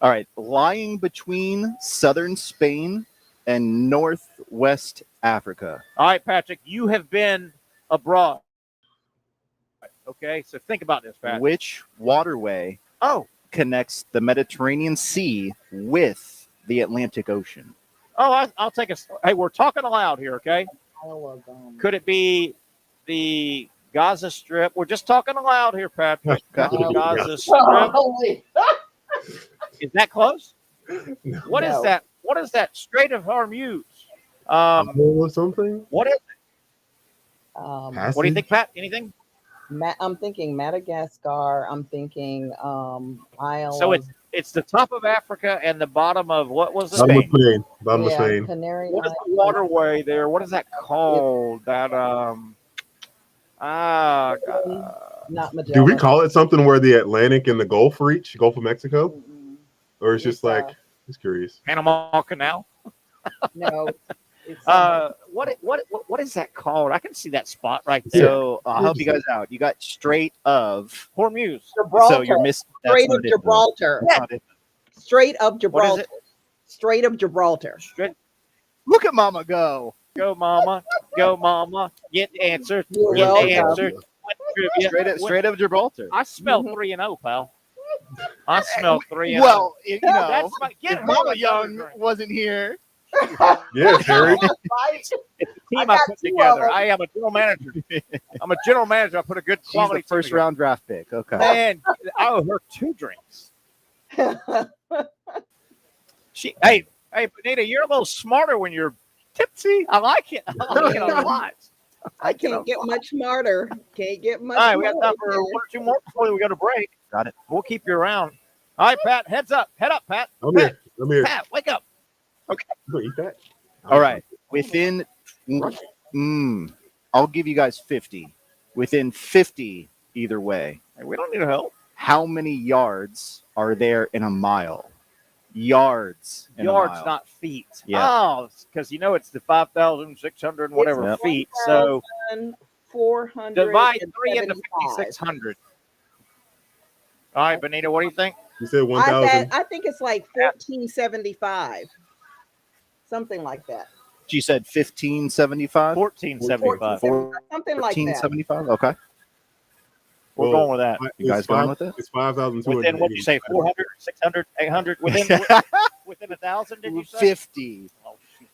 All right. Lying between southern Spain and northwest Africa. All right, Patrick, you have been abroad. Okay, so think about this, Pat. Which waterway connects the Mediterranean Sea with the Atlantic Ocean? Oh, I'll take a. Hey, we're talking aloud here, okay? Could it be the Gaza Strip? We're just talking aloud here, Patrick. Gaza Strip. Is that close? What is No. that? What is that? Strait of Hormuz. Or something? What is it? Um, What do you think, Pat? Anything? I'm thinking Madagascar. I'm thinking Isle. So it's the top of Africa and the bottom of what was the Bottom of Spain? Spain. Bottom of yeah, Spain. Canary What is the Islands. waterway there? What is that called? That Not Magellan. Do we call it something where the Atlantic and the Gulf reach? Gulf of Mexico? Or it's just like, just curious. Panama Canal. No. It's, What is that called? I can see that spot right there. So I'll help you guys out. You got Strait of Hormuz. Gibraltar. So you're missing. Strait of Gibraltar. That's not it. Strait of Gibraltar. it? Strait of Gibraltar. Strait. Look at Mama go. Go, Mama. Go, Mama. Get the answer. You're Get the welcome. answer. Straight up Gibraltar. I smelled 3-0, pal. I smelled 3-0. Well, you know, That's my, if Mama Young wasn't here. Yeah, Terry. It's the team I got put 2 of together. them. I am a general manager. I'm a general manager. I put a good She's quality the first team together. round draft pick. Okay. Man, I owe her 2 drinks. Hey, Bonita, you're a little smarter when you're tipsy. I like it. I like it a lot. I can't get much smarter. Can't get much. All right, we got time smarter. for 1 or 2 more before we go to break. Got it. We'll keep you around. All right, Pat, heads up. Head up, Pat. I'm here. Pat, wake up. Okay. You gonna eat that? All right. Within, I'll give you guys 50. Within 50, either way. Hey, we don't need help. How many yards are there in a mile? Yards. In Yards, a mile. not feet. Yeah. Oh, because it's the 5,600 whatever Yep. feet. So 400. divide 3 into 5,600. All right, Bonita, what do you think? You said 1,000. I think it's like 1475, something like that. She said 1575. 1475. Something like that. 1475. Okay. We're going with that. You guys going with it? It's 5,200. Within, what did you say, 400, 600, 800? Within 1,000, did you say? 50.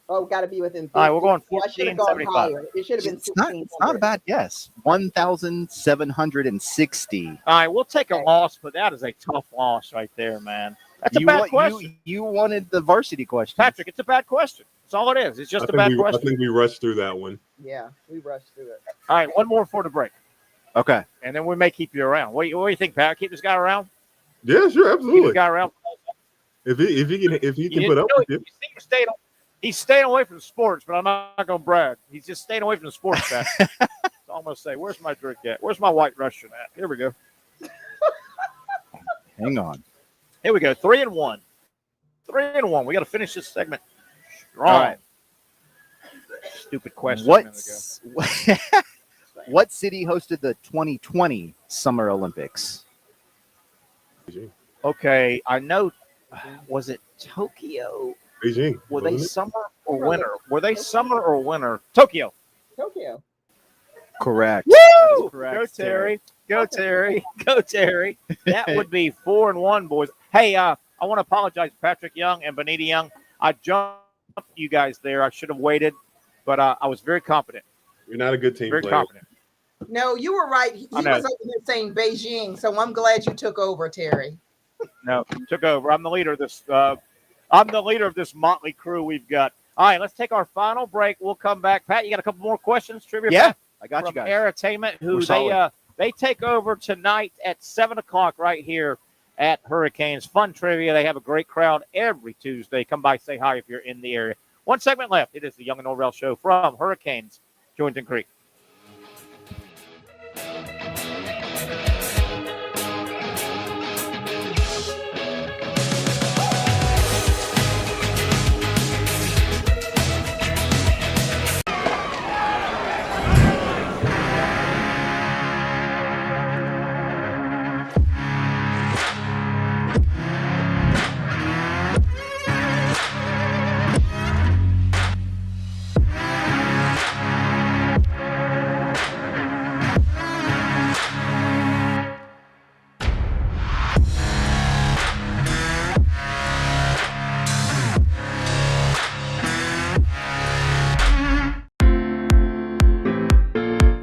Oh, got to be within 50. All right, we're going I should have gone 1475. higher. It should have been It's not a bad guess. 1,760. All right, we'll take a loss, but that is a tough loss right there, man. That's a bad question. You wanted the varsity question. Patrick, it's a bad question. That's all it is. It's just a bad I question. think we rushed through that one. Yeah, we rushed through it. All right, one more for the break. Okay. And then we may keep you around. What do you think, Pat? Keep this guy around? Yeah, sure, Keep absolutely. this guy around? If he can put up with it. He's staying away from sports, but I'm not going to brag. He's just staying away from the sports, Pat. That's all I'm going to say. Where's my drink at? Where's my white Russian at? Here we go. Hang on. Here we go. 3-1. 3-1. We got to finish this segment strong. All right. Stupid question. What city hosted the 2020 Summer Olympics? Okay, I know. Was it Tokyo? Beijing. Were they wasn't it? summer or winter? Were they summer or winter? Tokyo. Tokyo. Correct. Woo! Correct, Go Terry. Go Terry. Go Terry. That would be 4-1, boys. Hey, I want to apologize, Patrick Young and Bonita Young. I jumped you guys there. I should have waited, but I was very confident. You're not a good team Very player. confident. No, you were right. He was over here saying Beijing, so I'm glad you took over, Terry. No, took over. I'm the leader of this. I'm the leader of this motley crew we've got. All right, let's take our final break. We'll come back. Pat, you got a couple more questions? Trivia? Yeah, Pat? I got you From guys. Airtainment, who We're solid. they take over tonight at 7:00 right here at Hurricanes. Fun trivia. They have a great crowd every Tuesday. Come by, say hi if you're in the area. One segment left. It is the Young Norvelle Show from Hurricanes, Julington Creek.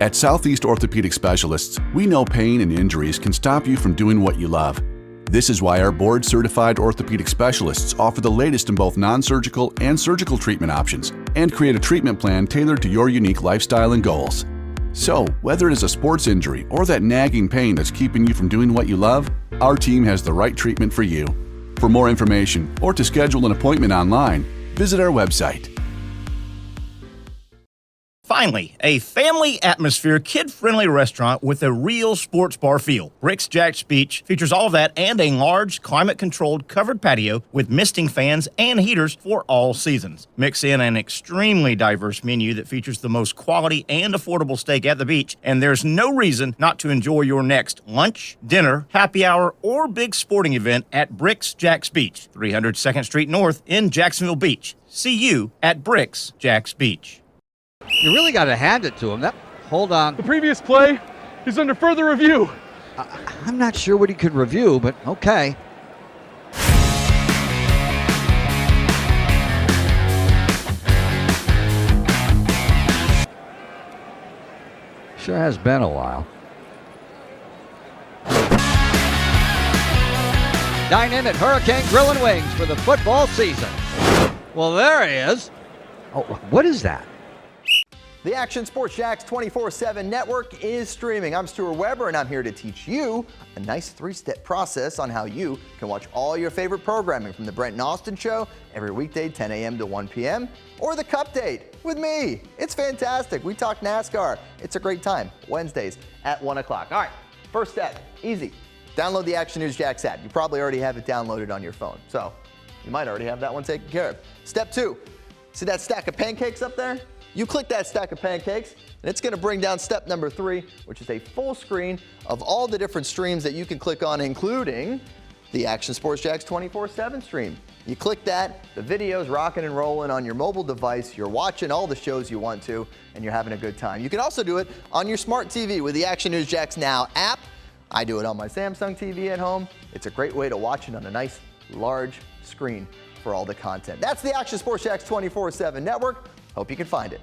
At Southeast Orthopedic Specialists, we know pain and injuries can stop you from doing what you love. This is why our board-certified orthopedic specialists offer the latest in both non-surgical and surgical treatment options and create a treatment plan tailored to your unique lifestyle and goals. So, whether it is a sports injury or that nagging pain that's keeping you from doing what you love, our team has the right treatment for you. For more information or to schedule an appointment online, visit our website. Finally, a family atmosphere, kid-friendly restaurant with a real sports bar feel. Bricks Jack's Beach features all of that and a large, climate-controlled covered patio with misting fans and heaters for all seasons. Mix in an extremely diverse menu that features the most quality and affordable steak at the beach, and there's no reason not to enjoy your next lunch, dinner, happy hour, or big sporting event at Bricks Jack's Beach, 300 2nd Street North in Jacksonville Beach. See you at Bricks Jack's Beach. You really got to hand it to him. Hold on. The previous play is under further review. I'm not sure what he could review, but okay. Sure has been a while. Dine in at Hurricane Grill and Wings for the football season. Well, there he is. Oh, what is that? The Action Sports Jax 24/7 network is streaming. I'm Stuart Weber, and I'm here to teach you a nice three-step process on how you can watch all your favorite programming from the Brent and Austin Show every weekday 10 a.m. to 1 p.m. or the Cup Date with me. It's fantastic. We talk NASCAR. It's a great time. Wednesdays at 1 o'clock. All right, first step, easy. Download the Action News Jax app. You probably already have it downloaded on your phone, so you might already have that one taken care of. Step 2, see that stack of pancakes up there? You click that stack of pancakes, and it's going to bring down step number 3, which is a full screen of all the different streams that you can click on, including the Action Sports Jax 24/7 stream. You click that, the video's rocking and rolling on your mobile device, you're watching all the shows you want to, and you're having a good time. You can also do it on your smart TV with the Action News Jax Now app. I do it on my Samsung TV at home. It's a great way to watch it on a nice, large screen for all the content. That's the Action Sports Jax 24/7 network. Hope you can find it.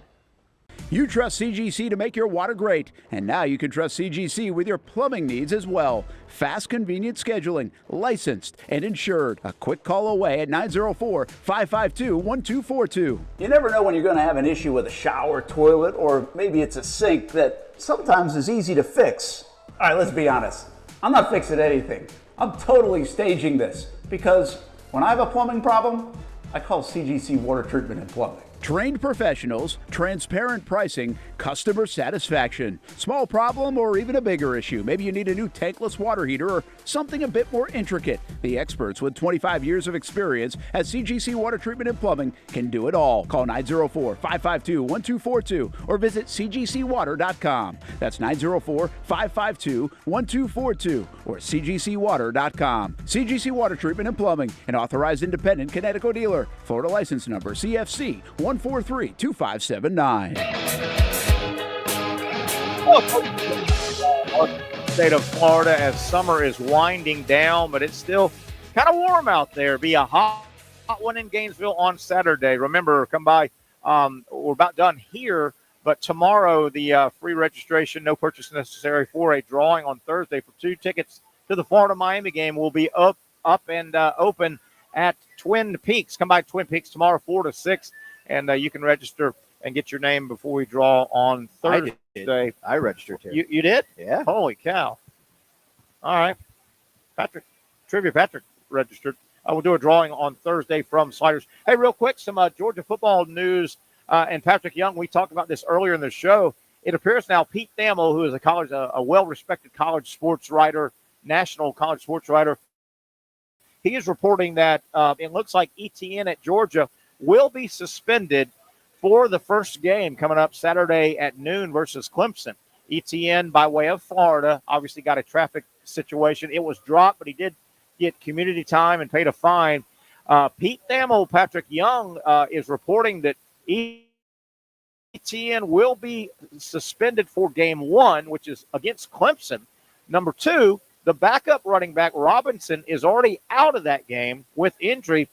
You trust CGC to make your water great, and now you can trust CGC with your plumbing needs as well. Fast, convenient scheduling, licensed and insured. A quick call away at 904-552-1242. You never know when you're going to have an issue with a shower, toilet, or maybe it's a sink that sometimes is easy to fix. All right, let's be honest. I'm not fixing anything. I'm totally staging this because when I have a plumbing problem, I call CGC Water Treatment and Plumbing. Trained professionals, transparent pricing, customer satisfaction. Small problem or even a bigger issue. Maybe you need a new tankless water heater or something a bit more intricate. The experts with 25 years of experience at CGC Water Treatment and Plumbing can do it all. Call 904-552-1242 or visit cgcwater.com. That's 904-552-1242 or cgcwater.com. CGC Water Treatment and Plumbing, an authorized independent Connecticut dealer. Florida license number CFC 143-2579. State of Florida as summer is winding down, but it's still kind of warm out there. Be a hot one in Gainesville on Saturday. Remember, come by. We're about done here, but tomorrow the free registration, no purchase necessary for a drawing on Thursday for 2 tickets to the Florida-Miami game will be up and open at Twin Peaks. Come by Twin Peaks tomorrow, 4 to 6. And you can register and get your name before we draw on Thursday. I registered here. You did? Yeah. Holy cow. All right. Patric registered. We'll do a drawing on Thursday from Sliders. Hey, real quick, some Georgia football news. And Patric Young, we talked about this earlier in the show. It appears now Pete Thamel, who is a well-respected college sports writer, national college sports writer, he is reporting that it looks like ETN at Georgia will be suspended for the first game coming up Saturday at noon versus Clemson. ETN, by way of Florida, obviously got a traffic situation. It was dropped, but he did get community time and paid a fine. Pete Thamel, Patric Young is reporting that ETN will be suspended for game 1, which is against Clemson. Number 2, the backup running back Robinson is already out of that game with injury.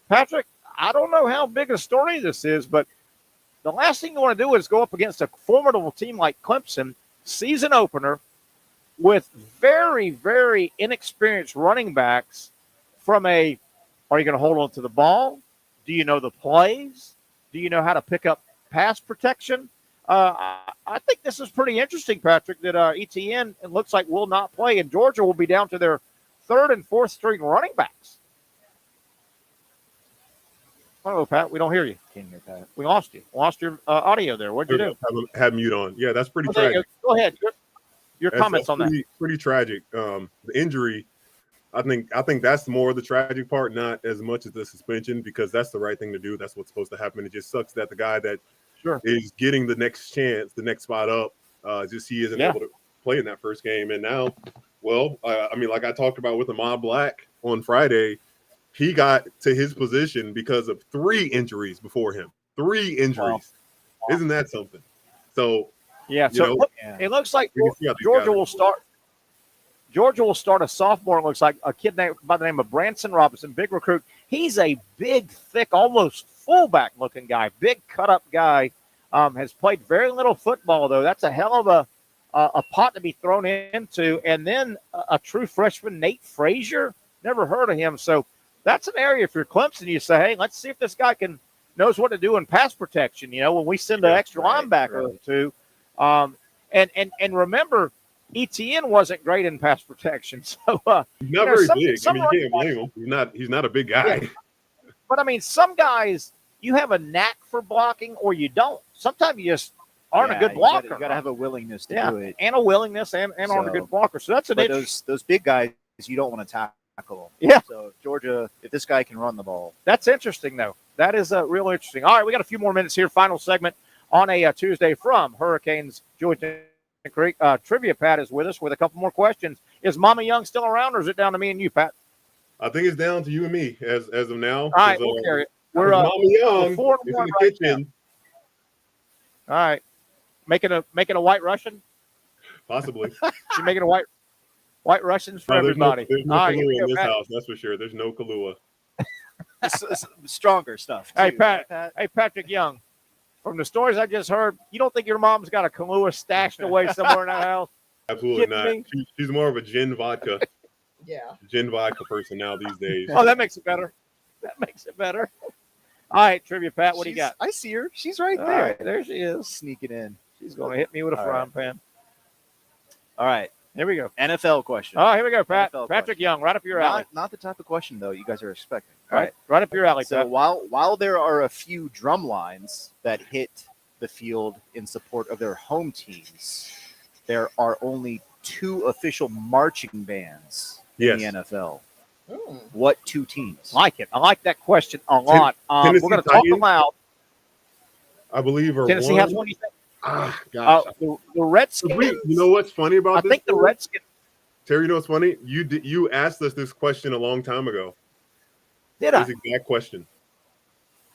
Patric, I don't know how big a story this is, but the last thing you want to do is go up against a formidable team like Clemson, season opener, with very, very inexperienced running backs from are you going to hold on to the ball? Do you know the plays? Do you know how to pick up pass protection? I think this is pretty interesting, Patric, that ETN, it looks like, will not play, and Georgia will be down to their 3rd and 4th string running backs. Hello, Pat. We don't hear you. Can't hear Pat. We lost you. Lost your audio there. What'd you do? Have mute on. Yeah, that's pretty There you tragic. Go ahead. Your comments on that. Pretty tragic. The injury, I think that's more the tragic part, not as much as the suspension, because that's the right thing to do. That's what's supposed to happen. It just sucks that the guy that is getting the next chance, the next spot up, just he isn't able to play in that first game. And now, well, I mean, like I talked about with Ahmad Black on Friday, he got to his position because of 3 injuries before him. 3 injuries. Wow. Isn't that something? So, it looks like Georgia will start. Georgia will start a sophomore. It looks like a kid by the name of Branson Robinson, big recruit. He's a big, thick, almost fullback-looking guy, big cut-up guy. Has played very little football, though. That's a hell of a pot to be thrown into. And then a true freshman, Nate Frazier. Never heard of him. So that's an area if you're Clemson, you say, hey, let's see if this guy knows what to do in pass protection. When we send an extra linebacker or two. And remember, ETN wasn't great in pass protection. So he's not very big. I mean, you can't blame him. He's not a big guy. Yeah. But I mean, some guys, you have a knack for blocking or you don't. Sometimes you just aren't a good blocker. You got to have a willingness to do it. And a willingness and aren't a good blocker. So that's those big guys you don't want to tackle. Yeah. So Georgia, if this guy can run the ball. That's interesting, though. That is real interesting. All right, we got a few more minutes here. Final segment on a Tuesday from Hurricanes Julington Creek. Trivia Pat is with us with a couple more questions. Is Mama Young still around, or is it down to me and you, Pat? I think it's down to you and me as of now. All right, we'll carry it. We're Mama Young we're is in the kitchen. All right, making a white Russian. Possibly. She's making a white Russians for everybody. There's no Kahlua in this house, that's for sure. There's no Kahlua. Stronger stuff. Hey, Pat. Hey, Patric Young. From the stories I just heard, you don't think your mom's got a Kahlua stashed away somewhere in that house? Absolutely not. She's more of a gin vodka. Yeah. Gin vodka person now these days. Oh, that makes it better. All right, Trivia Pat, what do you got? I see her. She's right there. All right, there she is. Sneaking in. She's going to hit me with a frying pan. All right. Here we go. NFL question. Oh, here we go, Pat. NFL Patric Young, right up your alley. Not the type of question, though, you guys are expecting. All right. Right up your alley, So Pat. while there are a few drum lines that hit the field in support of their home teams, there are only 2 official marching bands in the NFL. What 2 teams? Like it. I like that question a lot. We're going to talk aloud. I believe Tennessee has one, you think? Gosh. The Redskins. You know what's funny about this? I think the Redskins. Terry, you know what's funny? You asked us this question a long time ago. Did I? This exact question.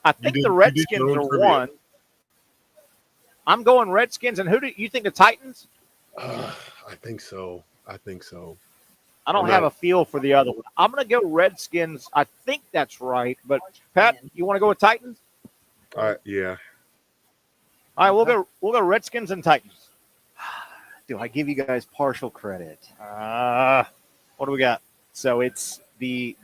I think the Redskins are one. I'm going Redskins. And who do you think, the Titans? I think so. I don't have a feel for the other one. I'm going to go Redskins. I think that's right. But, Pat, you want to go with Titans? Yeah. All right, we'll go Redskins and Titans. Do I give you guys partial credit? What do we got? So it's the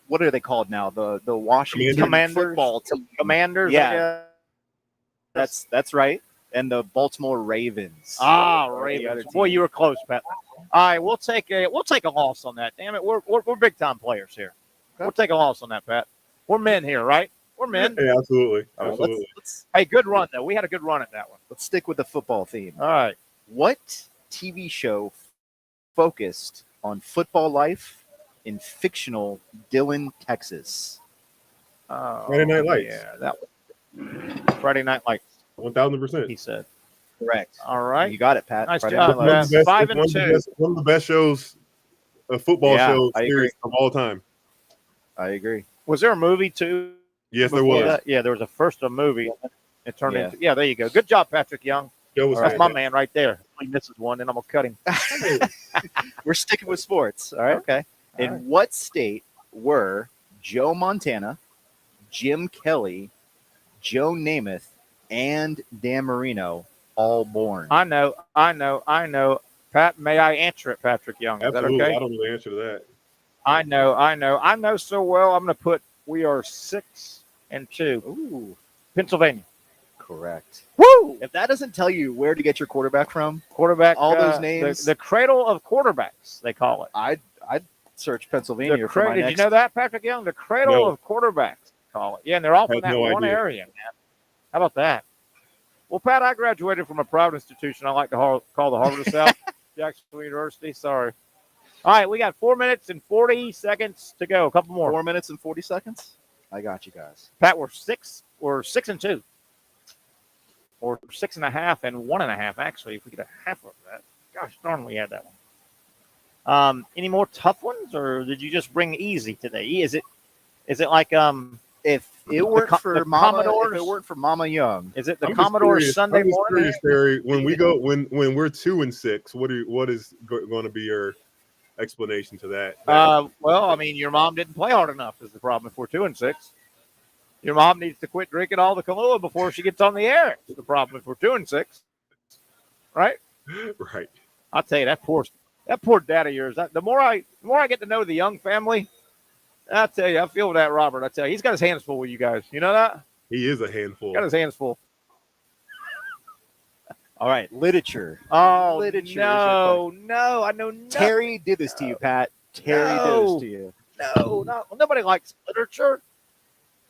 what are they called now? The Washington Commanders. football team. Commanders. Yeah, that's right. And the Baltimore Ravens. Ravens. Boy, you were close, Pat. All right, we'll take a loss on that. Damn it, we're big time players here. Okay. We'll take a loss on that, Pat. We're men here, right? We're men. Yeah, absolutely. Hey, good run though. We had a good run at that one. Let's stick with the football theme. All right. What TV show focused on football life in fictional Dillon, Texas? Friday Night Lights. Yeah, that was Friday Night Lights. 1,000%. He said. Correct. All right. You got it, Pat. Nice Friday job, Night Pat. 5-2. One of the best shows, football shows series of all time. I agree. Was there a movie too? Yes, there was. That? Yeah, there was a movie. It turned into. Yeah, there you go. Good job, Patric Young. That's my man right there. He misses one, and I'm gonna cut him. We're sticking with sports. All right. Okay. In what state were Joe Montana, Jim Kelly, Joe Namath, and Dan Marino all born? I know. Pat, may I answer it, Patric Young? Is Absolutely. that okay? I don't know the answer to that. I know so well. I'm going to put we are 6-2. Ooh, Pennsylvania. correct. Woo! If that doesn't tell you where to get your quarterback from, Quarterback. all those names, the cradle of quarterbacks, they call it. I'd search Pennsylvania for my Did next. you know that, Patric Young? The cradle of quarterbacks. call it. Yeah, and they're all I from had that no one idea. area, man. How about that? Well, Pat, I graduated from a private institution I like to call the Harvard of South, Jacksonville University. Sorry. All right, we got 4 minutes and 40 seconds to go. A couple more. 4 minutes and 40 seconds? I got you guys. Pat, we're 6 and 2. Or 6.5 and 1.5, actually, if we get a half of that. Gosh darn, we had that one. Any more tough ones, or did you just bring easy today? Is it like if it weren't for Mama Young, is it the Commodore's Sunday I'm just morning? curious, Terry, when we go when we're 2 and 6, what is going to be your explanation to that? Well, I mean, your mom didn't play hard enough is the problem. If we're 2 and 6, your mom needs to quit drinking all the Kahlua before she gets on the air. Is the problem if we're 2 and 6, right? Right. I'll tell you that poor dad of yours. The more I get to know the Young family, I tell you, I feel that Robert. I tell you, he's got his hands full with you guys. You know that? He is a handful. Got his hands full. All right, literature. Oh, literature. no, I know nothing. Terry did this to you, Pat. Terry did this to you. No, nobody likes literature.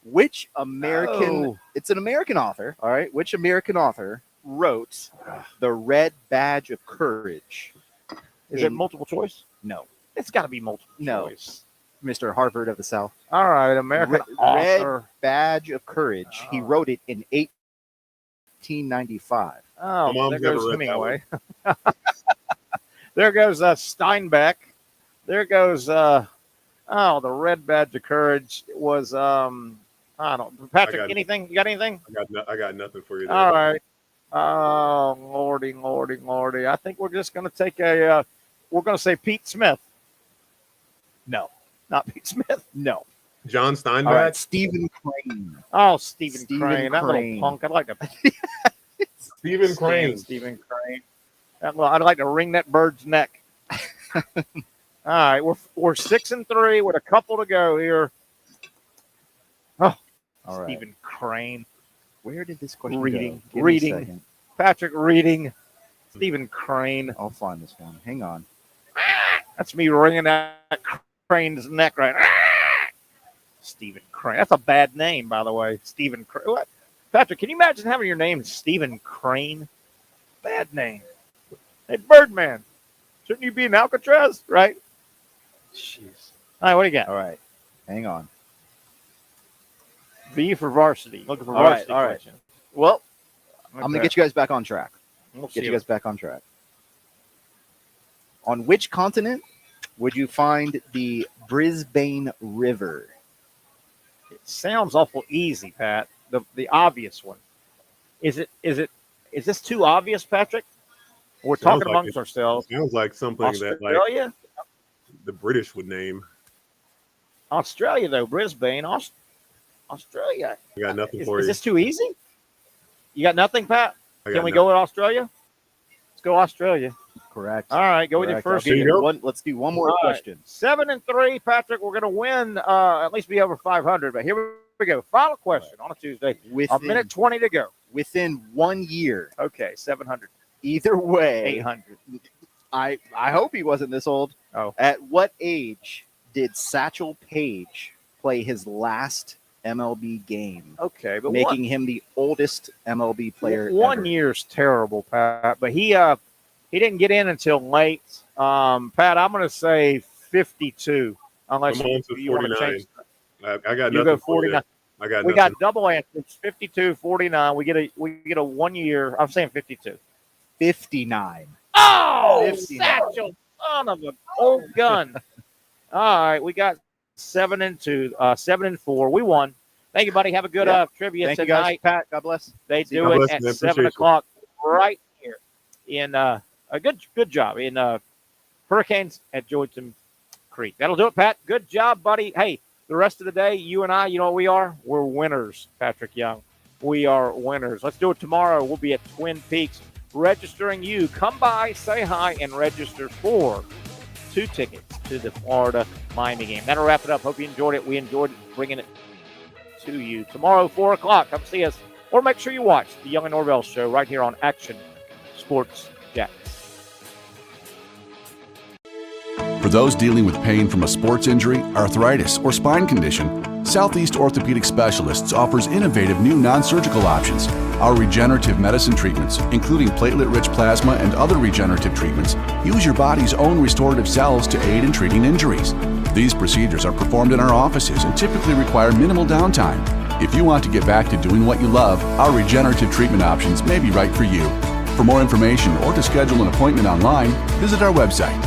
Which American? It's an American author. All right. Which American author wrote The Red Badge of Courage? Is it multiple choice? No. It's got to be multiple choice. Mr. Harvard of the South. All right, American author. Red Badge of Courage. He wrote it in 1895. Oh, there goes Hemingway. There goes Steinbeck. There goes the Red Badge of Courage was I don't. Patrick, anything? You got anything? I got nothing for you there. All right. Oh, lordy. I think we're just going to take we're going to say Pete Smith. No, not Pete Smith. No. John Steinbeck. All right, Stephen Crane. Oh, Stephen Crane. That little punk. I'd like to. Stephen Crane. Stephen Crane. I'd like to wring that bird's neck. All right, we're 6 and 3 with a couple to go here. Oh, all right. Stephen Crane. Where did this question go? Reading. Patrick reading. Stephen Crane. I'll find this one. Hang on. That's me wringing that Crane's neck right now. Stephen Crane. That's a bad name, by the way. Stephen Crane. What? Patrick, can you imagine having your name Stephen Crane? Bad name. Hey, Birdman. Shouldn't you be in Alcatraz, right? Jeez. All right, what do you got? All right. Hang on. V for varsity. Looking for varsity. All right. Well, I'm going to get you guys back on track. On which continent would you find the Brisbane River? It sounds awful easy, Pat. The obvious one. Is this too obvious, Patrick? We're talking amongst ourselves. Sounds like something Australia? that the British would name. Australia, though. Brisbane. Australia. I got nothing for you. Is this too easy? You got nothing, Pat? Can we go with Australia? Let's go Australia. Correct. All right, go with your first. Let's do one more question. 7 and 3, Patrick. We're going to win, at least be over 500. But here we go. Final question on a Tuesday. A minute 20 to go. Within 1 year. Okay, 700. Either way. 800. I hope he wasn't this old. Oh. At what age did Satchel Paige play his last MLB game? Okay, but making him the oldest MLB player. 1 year's terrible, Pat. But he didn't get in until late. Pat, I'm going to say 52. Unless you want to change. I got you nothing. Go 49. I got. We nothing. got double answers. 52, 49. We get a 1 year. I'm saying 52. 59. Oh, 59. Satchel, son of an old gun. All right, we got 7 and 2, 7 and 4. We won. Thank you, buddy. Have a good trivia Thank tonight. You guys, Pat. God bless. They do it at 7 o'clock right here in a good job in Hurricanes at Julington Creek. That'll do it, Pat. Good job, buddy. Hey, the rest of the day, you and I, you know what we are? We're winners, Patrick Young. We are winners. Let's do it tomorrow. We'll be at Twin Peaks registering you. Come by, say hi, and register for 2 tickets to the Florida-Miami game. That'll wrap it up. Hope you enjoyed it. We enjoyed bringing it to you. Tomorrow, 4 o'clock, come see us. Or make sure you watch the Young Norvelle Show right here on Action Sports Jax. For those dealing with pain from a sports injury, arthritis, or spine condition, Southeast Orthopedic Specialists offers innovative new non-surgical options. Our regenerative medicine treatments, including platelet-rich plasma and other regenerative treatments, use your body's own restorative cells to aid in treating injuries. These procedures are performed in our offices and typically require minimal downtime. If you want to get back to doing what you love, our regenerative treatment options may be right for you. For more information or to schedule an appointment online, visit our website.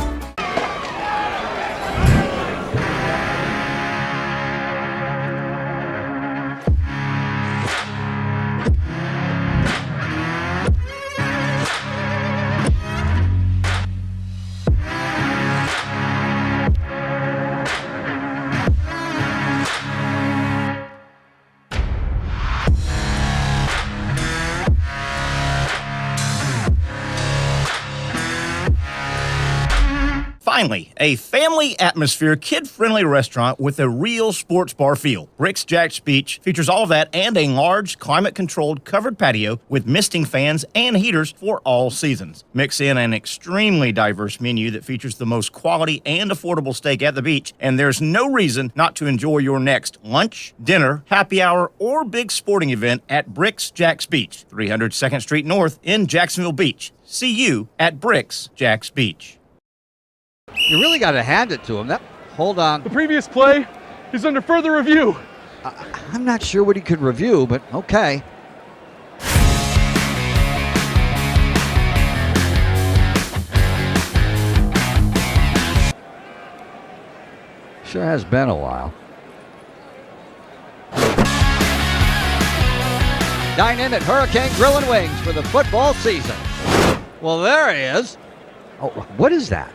Finally, a family atmosphere, kid-friendly restaurant with a real sports bar feel. Bricks Jack's Beach features all of that and a large, climate-controlled covered patio with misting fans and heaters for all seasons. Mix in an extremely diverse menu that features the most quality and affordable steak at the beach, and there's no reason not to enjoy your next lunch, dinner, happy hour, or big sporting event at Bricks Jack's Beach, 300 2nd Street North in Jacksonville Beach. See you at Bricks Jack's Beach. You really got to hand it to him. Hold on. The previous play is under further review. I'm not sure what he could review, but okay. Sure has been a while. Dine in at Hurricane Grill and Wings for the football season. Well, there he is. Oh, what is that?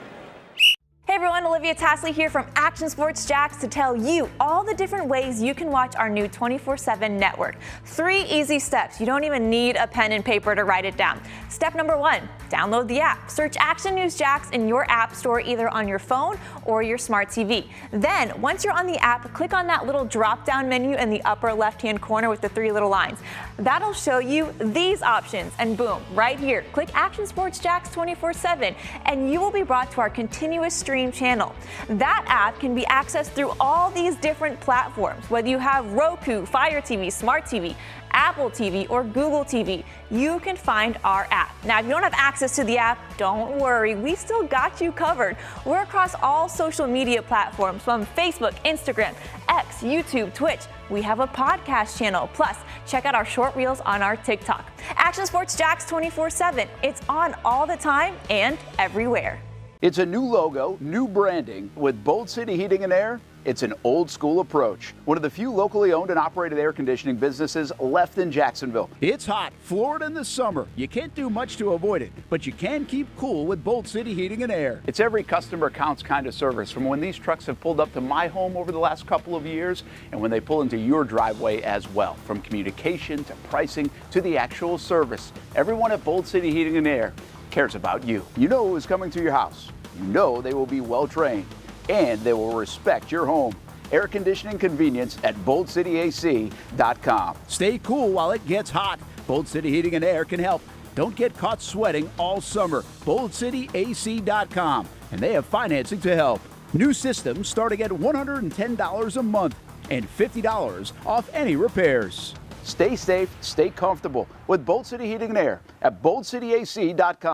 Hey everyone, Olivia Tasley here from Action Sports Jacks to tell you all the different ways you can watch our new 24/7 network. 3 easy steps. You don't even need a pen and paper to write it down. Step number 1, download the app. Search Action News Jacks in your app store either on your phone or your smart TV. Then, once you're on the app, click on that little drop-down menu in the upper left-hand corner with the 3 little lines. That'll show you these options, and boom, right here, click Action Sports Jacks 24/7, and you will be brought to our continuous stream channel. That app can be accessed through all these different platforms. Whether you have Roku, Fire TV, Smart TV, Apple TV, or Google TV, you can find our app. Now, if you don't have access to the app, don't worry, we still got you covered. We're across all social media platforms from Facebook, Instagram, X, YouTube, Twitch. We have a podcast channel. Plus, check out our short reels on our TikTok. Action Sports Jacks 24/7. It's on all the time and everywhere. It's a new logo, new branding. With Bold City Heating and Air, it's an old school approach. One of the few locally owned and operated air conditioning businesses left in Jacksonville. It's hot, Florida in the summer. You can't do much to avoid it, but you can keep cool with Bold City Heating and Air. It's every customer counts kind of service, from when these trucks have pulled up to my home over the last couple of years and when they pull into your driveway as well. From communication to pricing to the actual service, everyone at Bold City Heating and Air cares about you. You know who is coming to your house. You know they will be well trained and they will respect your home. Air conditioning convenience at boldcityac.com. Stay cool while it gets hot. Bold City Heating and Air can help. Don't get caught sweating all summer. boldcityac.com, and they have financing to help. New systems starting at $110 a month and $50 off any repairs. Stay safe, stay comfortable with Bold City Heating and Air at boldcityac.com.